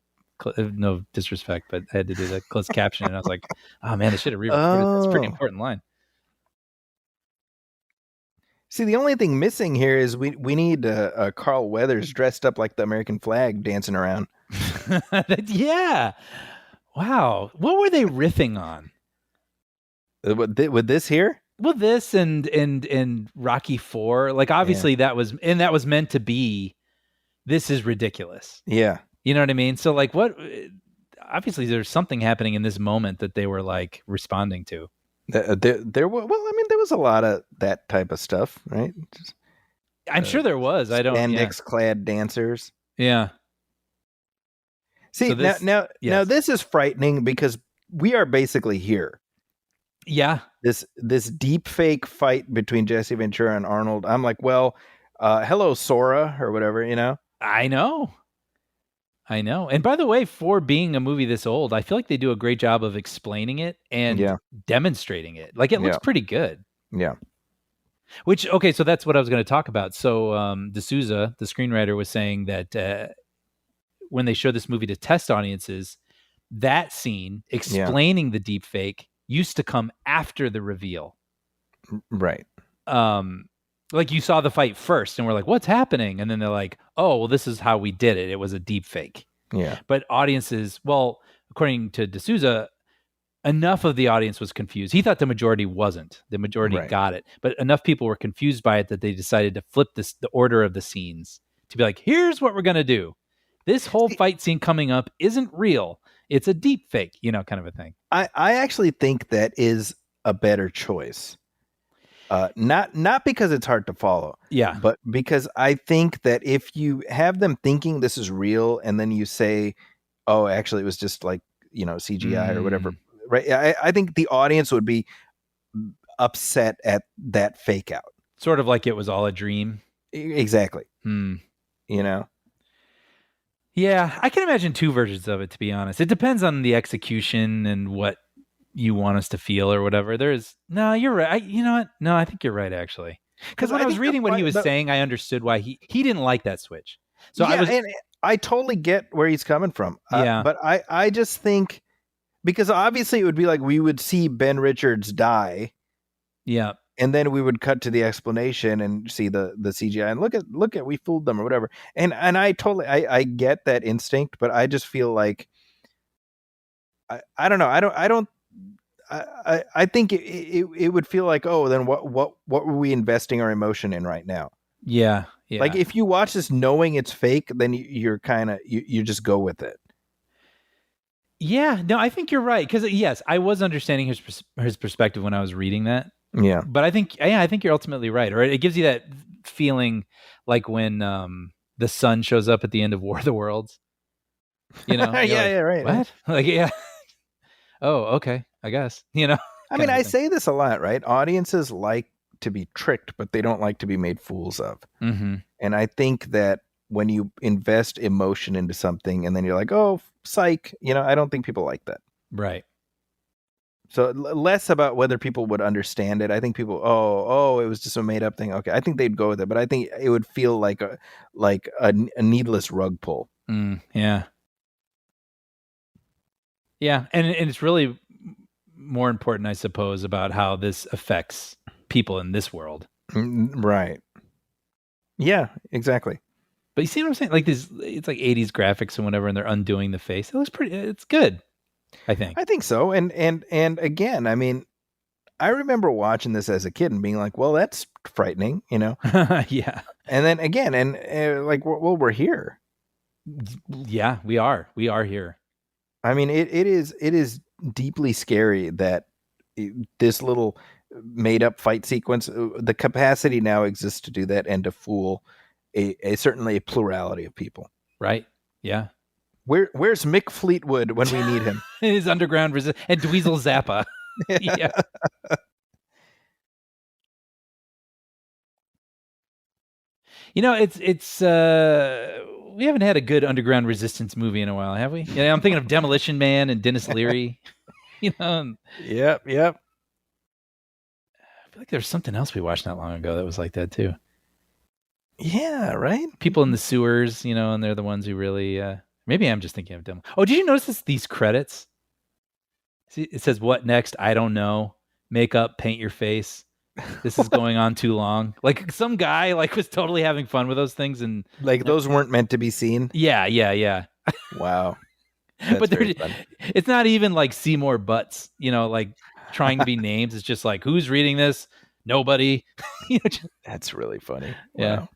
no disrespect, but I had to do the closed caption, and I was like, oh man, I should have re-recorded. That's a pretty important line.
See, the only thing missing here is we need Carl Weathers dressed up like the American flag dancing around.
Yeah. Wow. What were they riffing on?
With this here?
Well, this and Rocky IV, like obviously that was meant to be, this is ridiculous.
Yeah.
You know what I mean? So like obviously there's something happening in this moment that they were like responding to.
There was a lot of that type of stuff, right?
I'm sure there was. I don't.
Spandex-clad dancers.
Yeah.
See, so now this is frightening because we are basically here.
Yeah.
This deep fake fight between Jesse Ventura and Arnold. I'm like, well, hello, Sora, or whatever,
I know. And by the way, for being a movie this old, I feel like they do a great job of explaining it and demonstrating it. Like it looks pretty good.
Yeah.
So that's what I was going to talk about. So D'Souza, the screenwriter, was saying that when they showed this movie to test audiences, that scene explaining the deep fake used to come after the reveal.
Right.
Like you saw the fight first and we're like, what's happening? And then they're like, oh, well, this is how we did it. It was a deep fake.
Yeah.
But audiences, well, according to D'Souza, enough of the audience was confused. He thought the majority wasn't. The majority got it. But enough people were confused by it that they decided to flip the order of the scenes to be like, here's what we're going to do. This whole fight scene coming up isn't real. It's a deep fake, kind of a thing.
I actually think that is a better choice. Not because it's hard to follow.
Yeah.
But because I think that if you have them thinking this is real and then you say, oh, actually it was just like, CGI or whatever. Right. I think the audience would be upset at that fake out.
Sort of like it was all a dream.
Exactly.
Yeah, I can imagine two versions of it, to be honest. It depends on the execution and what you want us to feel or whatever. You're right. You know what? No, I think you're right, actually. Because when I was reading what he was saying, I understood why he didn't like that switch. So
I totally get where he's coming from. But I just think, because obviously it would be like we would see Ben Richards die.
Yeah.
And then we would cut to the explanation and see the CGI and look at we fooled them or whatever. And I totally I get that instinct, but I just feel like I don't know. I think it would feel like, oh, then what were we investing our emotion in right now?
Yeah.
Like if you watch this knowing it's fake, then you're kind of you just go with it.
Yeah, no, I think you're right, because yes, I was understanding his perspective when I was reading that.
Yeah,
but I think you're ultimately right. Or it gives you that feeling like when the sun shows up at the end of War of the Worlds.
Right.
What? Like, yeah. Oh, okay. I guess.
I mean, I say this a lot, right? Audiences like to be tricked, but they don't like to be made fools of.
Mm-hmm.
And I think that when you invest emotion into something and then you're like, oh, psych, I don't think people like that.
Right.
So less about whether people would understand it. I think people, it was just a made up thing. Okay, I think they'd go with it, but I think it would feel like a needless rug pull.
Yeah. Yeah, and it's really more important, I suppose, about how this affects people in this world.
Right. Yeah, exactly.
But you see what I'm saying? Like this, it's like 80s graphics and whatever, and they're undoing the face. It looks pretty. It's good, I think.
I think so. And again, I mean, I remember watching this as a kid and being like, well, that's frightening, you know?
Yeah.
And then again, and like, well, we're here.
Yeah, we are. We are here.
I mean, it is deeply scary that this little made up fight sequence, the capacity now exists to do that and to fool certainly a plurality of people.
Right. Yeah.
Where's Mick Fleetwood when we need him?
His underground and Dweezil Zappa. Yeah. You know, it's we haven't had a good underground resistance movie in a while, have we? Yeah, I'm thinking of Demolition Man and Dennis Leary. You know.
Yep.
I feel like there's something else we watched not long ago that was like that too.
Yeah, right.
People in the sewers, you know, and they're the ones who really. Maybe I'm just thinking of Demo. Oh, did you notice these credits? See, it says, "What next? I don't know. Makeup, paint your face. This is going on too long." Like some guy like was totally having fun with those things, and
like those weren't meant to be seen.
Yeah.
Wow.
But it's not even like Seymour Butts, you know, like trying to be names. It's just like, who's reading this? Nobody. You know,
that's really funny.
Yeah.
Wow.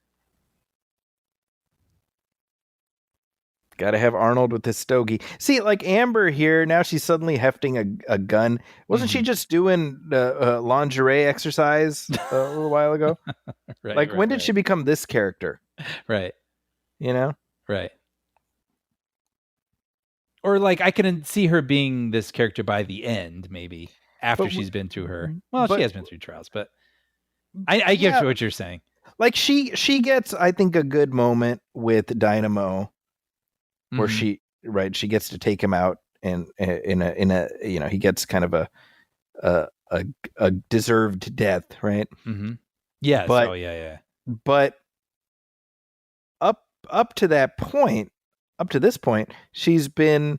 Got to have Arnold with his stogie. See, like Amber here, now she's suddenly hefting a gun. Wasn't she just doing lingerie exercise a little while ago?
Right.
When did she become this character?
Right.
You know?
Right. Or like I can see her being this character by the end, maybe after she's been through her. Well, she has been through trials, but I get what you're saying.
Like she gets, I think, a good moment with Dynamo. Where she gets to take him out and in a you know, he gets kind of a deserved death, right?
Mm-hmm. Yeah.
But, But up to that point, up to this point, she's been,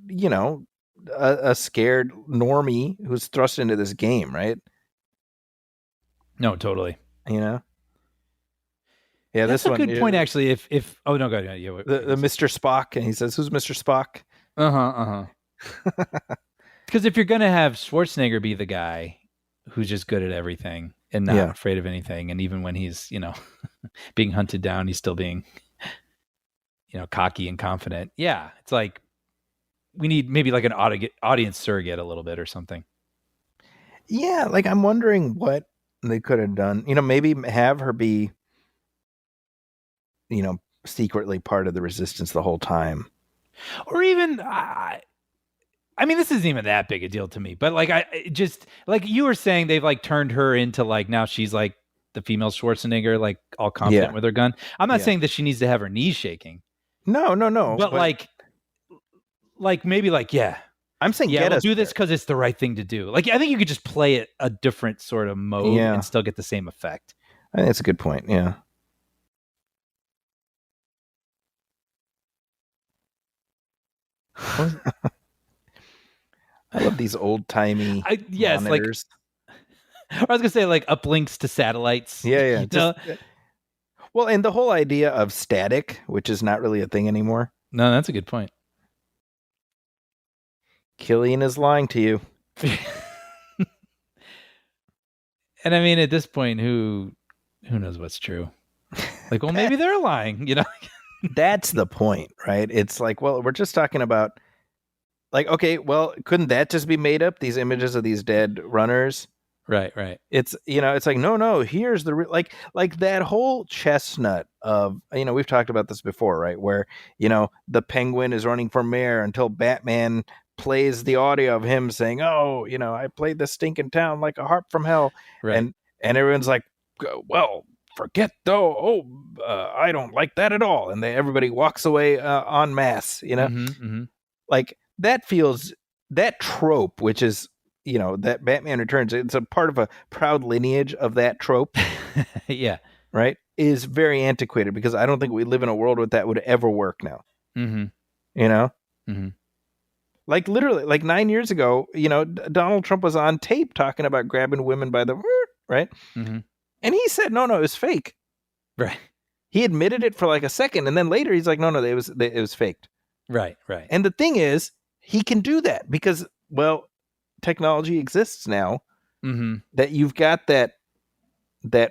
you know, a scared normie who's thrust into this game, right?
No, totally.
You know. Yeah,
that's
this
a good point, actually. If oh no, go ahead. Yeah,
the Mr. Spock, and he says, "Who's Mr. Spock?"
Because if you're gonna have Schwarzenegger be the guy who's just good at everything and not afraid of anything, and even when he's, you know, being hunted down, he's still being, you know, cocky and confident. Yeah, it's like we need maybe like an audience surrogate a little bit or something.
Yeah, like I'm wondering what they could have done. You know, maybe have her be, you know, secretly part of the resistance the whole time.
Or even, I mean, this isn't even that big a deal to me, but like, I just, like you were saying, they've like turned her into like, now she's like the female Schwarzenegger, like all confident with her gun. I'm not saying that she needs to have her knees shaking.
No.
But like maybe like,
I'm saying,
we'll do this because it's the right thing to do. Like, I think you could just play it a different sort of mode and still get the same effect.
I think that's a good point. Yeah. I love these old timey monitors.
Like, I was gonna say like uplinks to satellites.
Yeah. Well, and the whole idea of static, which is not really a thing anymore.
No, that's a good point.
Killian is lying to you.
And I mean, at this point, who knows what's true? Like, well, maybe they're lying, you know?
That's the point, right? It's like, well, we're just talking about, like, okay, well, couldn't that just be made up? These images of these dead runners,
right?
It's, you know, it's like, no. Here's the like that whole chestnut of, you know, we've talked about this before, right? Where, you know, the Penguin is running for mayor until Batman plays the audio of him saying, "Oh, you know, I played this stinking town like a harp from hell,"
right?
And everyone's like, well. Forget though. I don't like that at all, and everybody walks away en masse. You know, like that feels that trope, which is, you know, that Batman Returns. It's a part of a proud lineage of that trope.
Yeah,
right. Is very antiquated because I don't think we live in a world where that would ever work now.
You
know, like literally, like 9 years ago, you know, Donald Trump was on tape talking about grabbing women by the right. And he said, no, it's fake.
Right.
He admitted it for like a second, and then later he's like, no, it was faked.
Right.
And the thing is, he can do that because, well, technology exists now that you've got that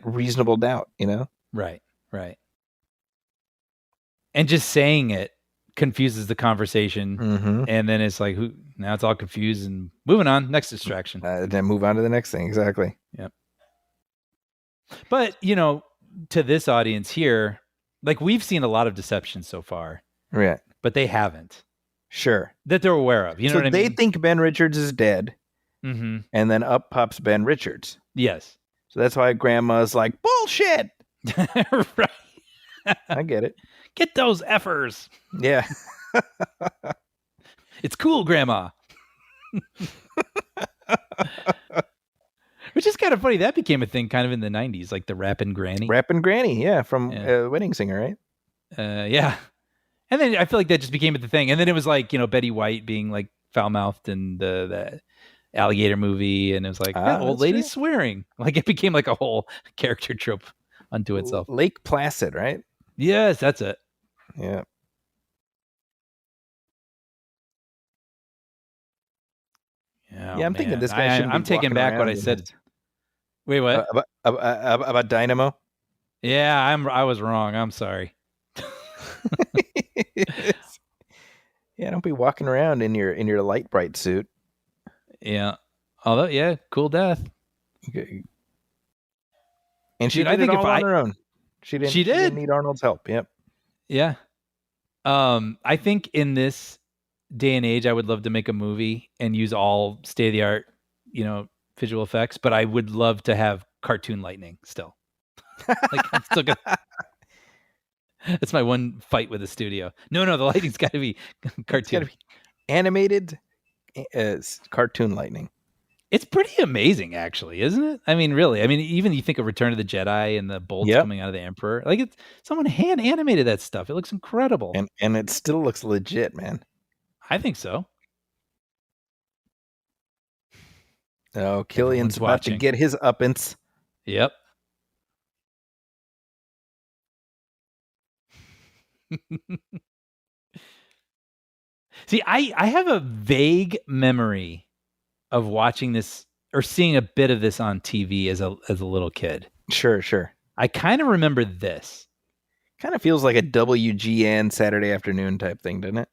reasonable doubt, you know?
Right. And just saying it confuses the conversation, and then it's like, now it's all confused and moving on. Next distraction.
Then move on to the next thing. Exactly.
Yep. But, to this audience here, like we've seen a lot of deception so far.
Right.
But they haven't.
Sure.
That they're aware of. You know what I mean?
They think Ben Richards is dead,
and
then up pops Ben Richards.
Yes.
So that's why Grandma's like, bullshit.
Right.
I get it.
Get those effers.
Yeah.
It's cool, Grandma. Which is kind of funny. That became a thing kind of in the 90s, like the Rappin' Granny.
Rappin' Granny, yeah, from Wedding Singer, right?
Yeah. And then I feel like that just became the thing. And then it was like, Betty White being like foul-mouthed in the alligator movie. And it was like, old lady swearing. Like it became like a whole character trope unto itself.
Lake Placid, right?
Yes, that's it.
Yeah.
Yeah,
I'm thinking this guy
I'm taking back what I said. Wait, what?
About Dynamo?
Yeah, I was wrong. I'm sorry.
Yeah, don't be walking around in your light bright suit.
Yeah. Although, yeah, cool death.
Okay. And she
Dude, I
did
think
it all
if
on her own. She didn't need Arnold's help. Yep.
Yeah. I think in this day and age, I would love to make a movie and use all state of the art, visual effects, but I would love to have cartoon lightning still. Like I'm still gonna. That's my one fight with the studio. No, the lighting's got to be cartoon.
It's gotta be animated cartoon lightning.
It's pretty amazing, actually, isn't it? I mean, really. I mean, even you think of Return of the Jedi and the bolts coming out of the Emperor. Like someone hand animated that stuff. It looks incredible,
and it still looks legit, man.
I think so.
Oh, Killian's about to get his uppance.
Yep. See, I have a vague memory of watching this or seeing a bit of this on TV as a little kid.
Sure.
I kind of remember this.
Kind of feels like a WGN Saturday afternoon type thing, doesn't it?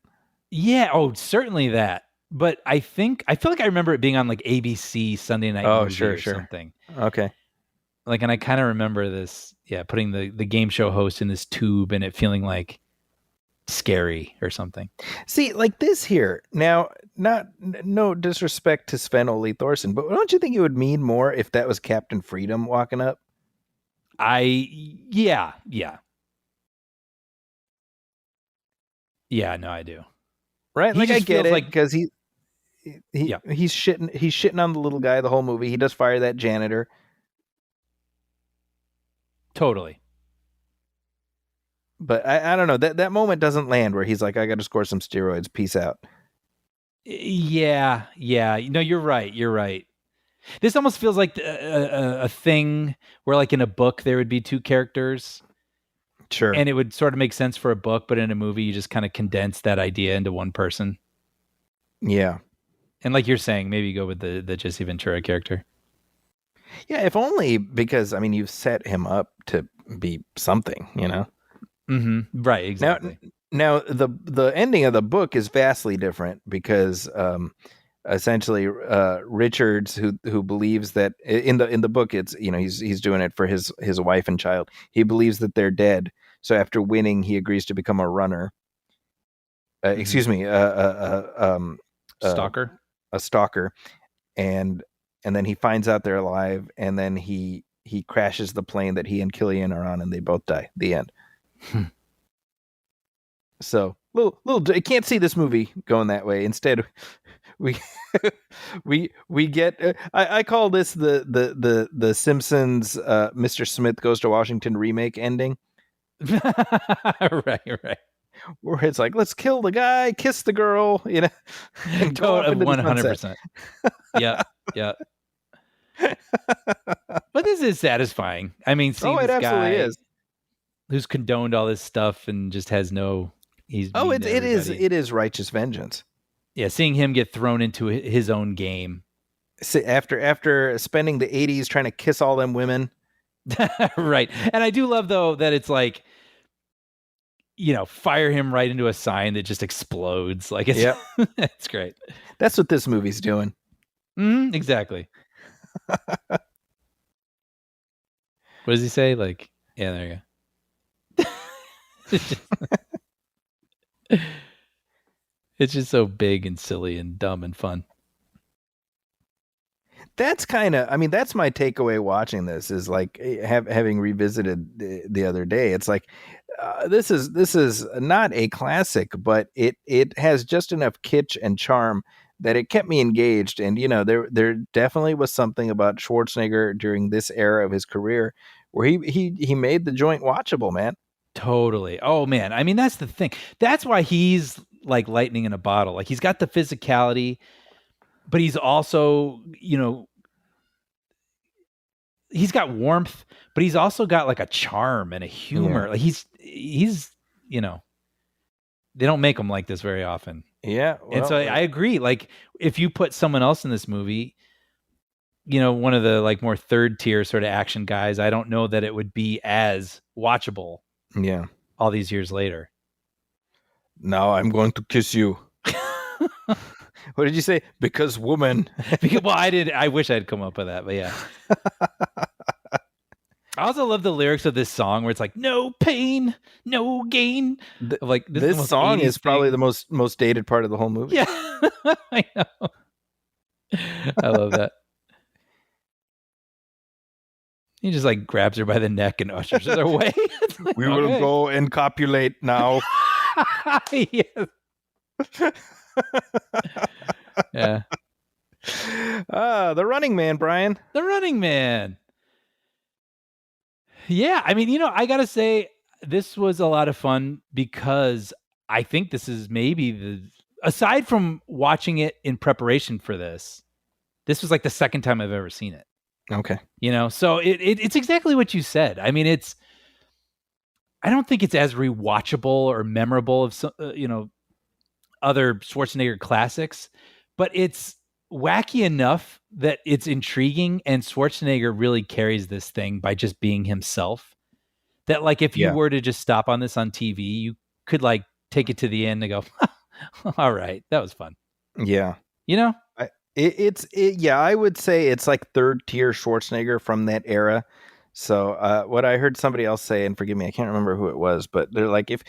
Yeah, certainly that. But I feel like I remember it being on like ABC Sunday Night Movie or something.
Okay.
Like, and I kind of remember this, putting the game show host in this tube and it feeling like scary or something.
See, like this here, now, no disrespect to Sven Ole Thorsen, but don't you think it would mean more if that was Captain Freedom walking up?
Yeah. Yeah, no, I do.
Right?
He
like I get it
like,
because he's shitting on the little guy the whole movie. He does fire that janitor.
Totally.
But I don't know, that moment doesn't land where he's like, I got to score some steroids. Peace out.
Yeah. No, you're right. This almost feels like a thing where, like in a book, there would be two characters.
Sure.
And it would sort of make sense for a book, but in a movie, you just kind of condense that idea into one person.
Yeah.
And like you're saying, maybe go with the Jesse Ventura character.
Yeah, if only because, I mean, you've set him up to be something,
Mm-hmm. Right, exactly.
Now the ending of the book is vastly different because essentially Richards, who believes that in the book it's he's doing it for his wife and child. He believes that they're dead. So after winning, he agrees to become a runner. Excuse me,
Stalker.
A stalker, and then he finds out they're alive, and then he crashes the plane that he and Killian are on, and they both die. The end. So little I can't see this movie going that way. Instead, we get I call this the Simpsons Mr. Smith Goes to Washington remake ending.
Right.
Where it's like, let's kill the guy, kiss the girl, and go up into
100%. Yeah. But this is satisfying. I mean, seeing
it
this
absolutely
guy
is.
who's condoned all this stuff and just has no. He's mean to everybody.
It is righteous vengeance.
Yeah, seeing him get thrown into his own game.
After spending the 80s trying to kiss all them women.
Right. And I do love, though, that it's like, fire him right into a sign that just explodes. Like, it's, it's great.
That's what this movie's doing.
Exactly. What does he say? Like, yeah, there you go. It's just so big and silly and dumb and fun.
That's that's my takeaway watching this is like having revisited the other day. It's like, this is not a classic, but it has just enough kitsch and charm that it kept me engaged. And, there definitely was something about Schwarzenegger during this era of his career where he made the joint watchable, man.
Totally. Oh, man. I mean, that's the thing. That's why he's like lightning in a bottle. Like, he's got the physicality, but he's also, he's got warmth, but he's also got like a charm and a humor.
Yeah.
Like he's, they don't make him like this very often.
Yeah.
Well, and so I agree. Like, if you put someone else in this movie, one of the like more third tier sort of action guys, I don't know that it would be as watchable.
Yeah.
All these years later.
Now I'm going to kiss you. What did you say? Because woman.
Well, I wish I'd come up with that, but yeah. I also love the lyrics of this song where it's like, no pain, no gain. Like
this song is probably the most dated part of the whole movie.
Yeah. I know. I love that. He just like grabs her by the neck and ushers her away. Like,
we will go and copulate now.
Yes. Yeah.
The Running Man, Brian.
The Running Man. Yeah, I mean, I gotta say, this was a lot of fun because I think this is maybe aside from watching it in preparation for this was like the second time I've ever seen it.
Okay.
So it's exactly what you said. I mean, I don't think it's as rewatchable or memorable of other Schwarzenegger classics, but it's wacky enough that it's intriguing, and Schwarzenegger really carries this thing by just being himself. That like if you were to just stop on this on TV, you could like take it to the end and go, all right, that was fun.
Yeah. I would say it's like third tier Schwarzenegger from that era. So what I heard somebody else say, and forgive me, I can't remember who it was, but they're like, if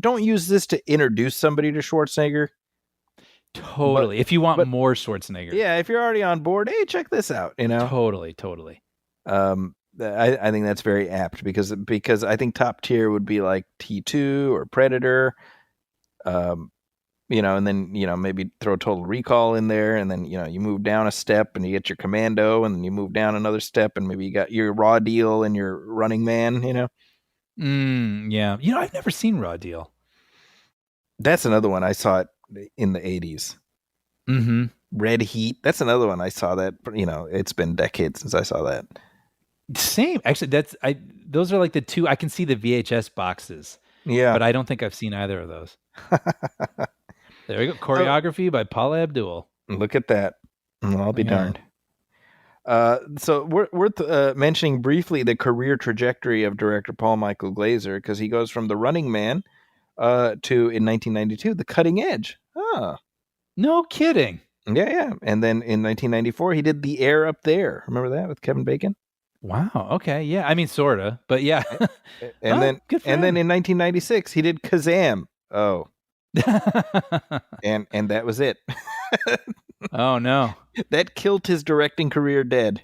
don't use this to introduce somebody to Schwarzenegger.
Totally. If you want more Schwarzenegger.
Yeah, if you're already on board, hey, check this out,
Totally.
I think that's very apt because I think top tier would be like T2 or Predator. And then, maybe throw Total Recall in there, and then, you move down a step and you get your Commando, and then you move down another step and maybe you got your Raw Deal and your Running Man,
Yeah. I've never seen Raw Deal.
That's another one. I saw it in the 80s.
Mm-hmm.
Red Heat. That's another one. I saw that, it's been decades since I saw that.
Same. Actually, those are like the two. I can see the VHS boxes.
Yeah.
But I don't think I've seen either of those. There we go. Choreography by Paula Abdul.
Look at that. I'll be darned. So worth mentioning briefly the career trajectory of director Paul Michael Glaser, because he goes from The Running Man to, in 1992, The Cutting Edge.
No kidding.
Yeah. And then in 1994, he did The Air Up There. Remember that with Kevin Bacon?
Wow. Okay. Yeah. I mean, sorta, but yeah.
And then in 1996, he did Kazam. Oh. and that was it.
Oh no.
That killed his directing career dead.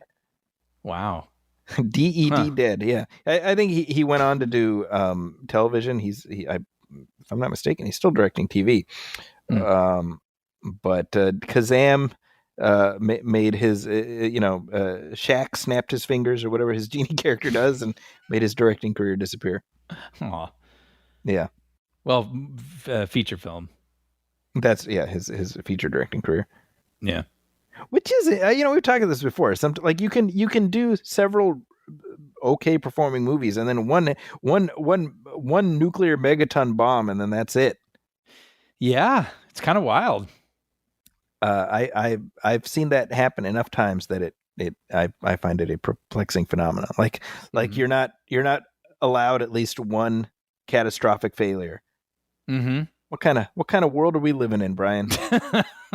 Wow.
DED dead. Yeah. I think he went on to do television. If I'm not mistaken, he's still directing TV. But Kazam made his Shaq snapped his fingers or whatever his genie character does, and made his directing career disappear.
Aw.
Yeah.
Well, feature film.
That's his feature directing career.
Yeah.
Which is we've talked about this before. Like you can do several okay performing movies, and then one nuclear megaton bomb, and then that's it.
Yeah, it's kind of wild.
I've seen that happen enough times that I find it a perplexing phenomenon. Like you're not allowed at least one catastrophic failure.
Mm-hmm.
What kind of world are we living in, Brian?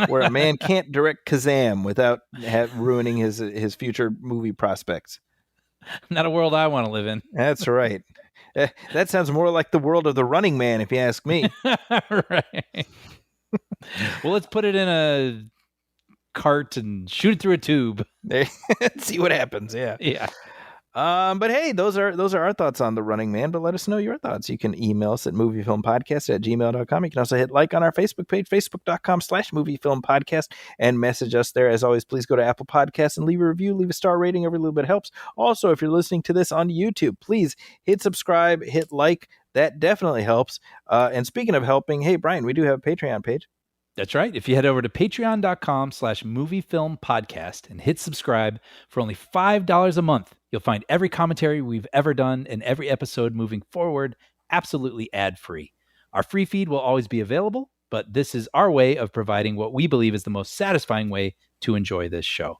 Where a man can't direct Kazam without ruining his future movie prospects.
Not a world I want to live in.
That's right. That sounds more like the world of The Running Man, if you ask me.
Right. Well, let's put it in a cart and shoot it through a tube.
See what happens. Yeah.
Yeah.
But hey, those are our thoughts on The Running Man, but let us know your thoughts. You can email us at moviefilmpodcast@gmail.com. You can also hit like on our Facebook page, facebook.com/moviefilmpodcast, and message us there. As always, please go to Apple Podcasts and leave a review, leave a star rating. Every little bit helps. Also, if you're listening to this on YouTube, please hit subscribe, hit like. That definitely helps. And speaking of helping, hey, Brian, we do have a Patreon page.
That's right. If you head over to patreon.com/moviefilmpodcast and hit subscribe for only $5 a month, you'll find every commentary we've ever done and every episode moving forward absolutely ad-free. Our free feed will always be available, but this is our way of providing what we believe is the most satisfying way to enjoy this show.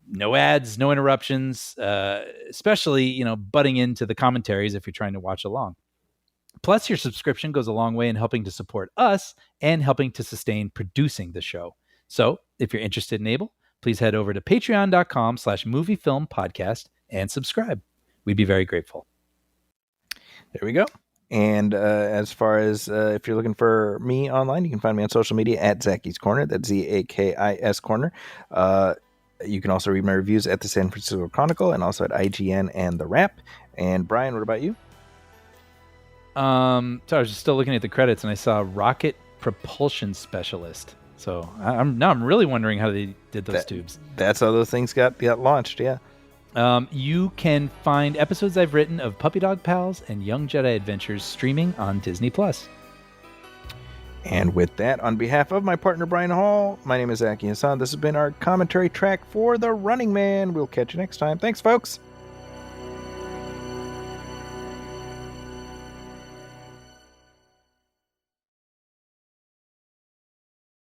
No ads, no interruptions, especially, butting into the commentaries if you're trying to watch along. Plus, your subscription goes a long way in helping to support us and helping to sustain producing the show. So if you're interested and able, please head over to patreon.com/moviefilmpodcast and subscribe. We'd be very grateful.
There we go. And as far as if you're looking for me online, you can find me on social media at Zacky's Corner. That's ZAKIS Corner. You can also read my reviews at the San Francisco Chronicle and also at IGN and The Wrap. And Brian, what about you?
So I was just still looking at the credits and I saw Rocket Propulsion Specialist. So I'm really wondering how they did those tubes.
That's how those things got launched. Yeah.
You can find episodes I've written of Puppy Dog Pals and Young Jedi Adventures streaming on Disney+.
And with that, on behalf of my partner Brian Hall, my name is Zaki Hassan. This has been our commentary track for The Running Man. We'll catch you next time. Thanks, folks.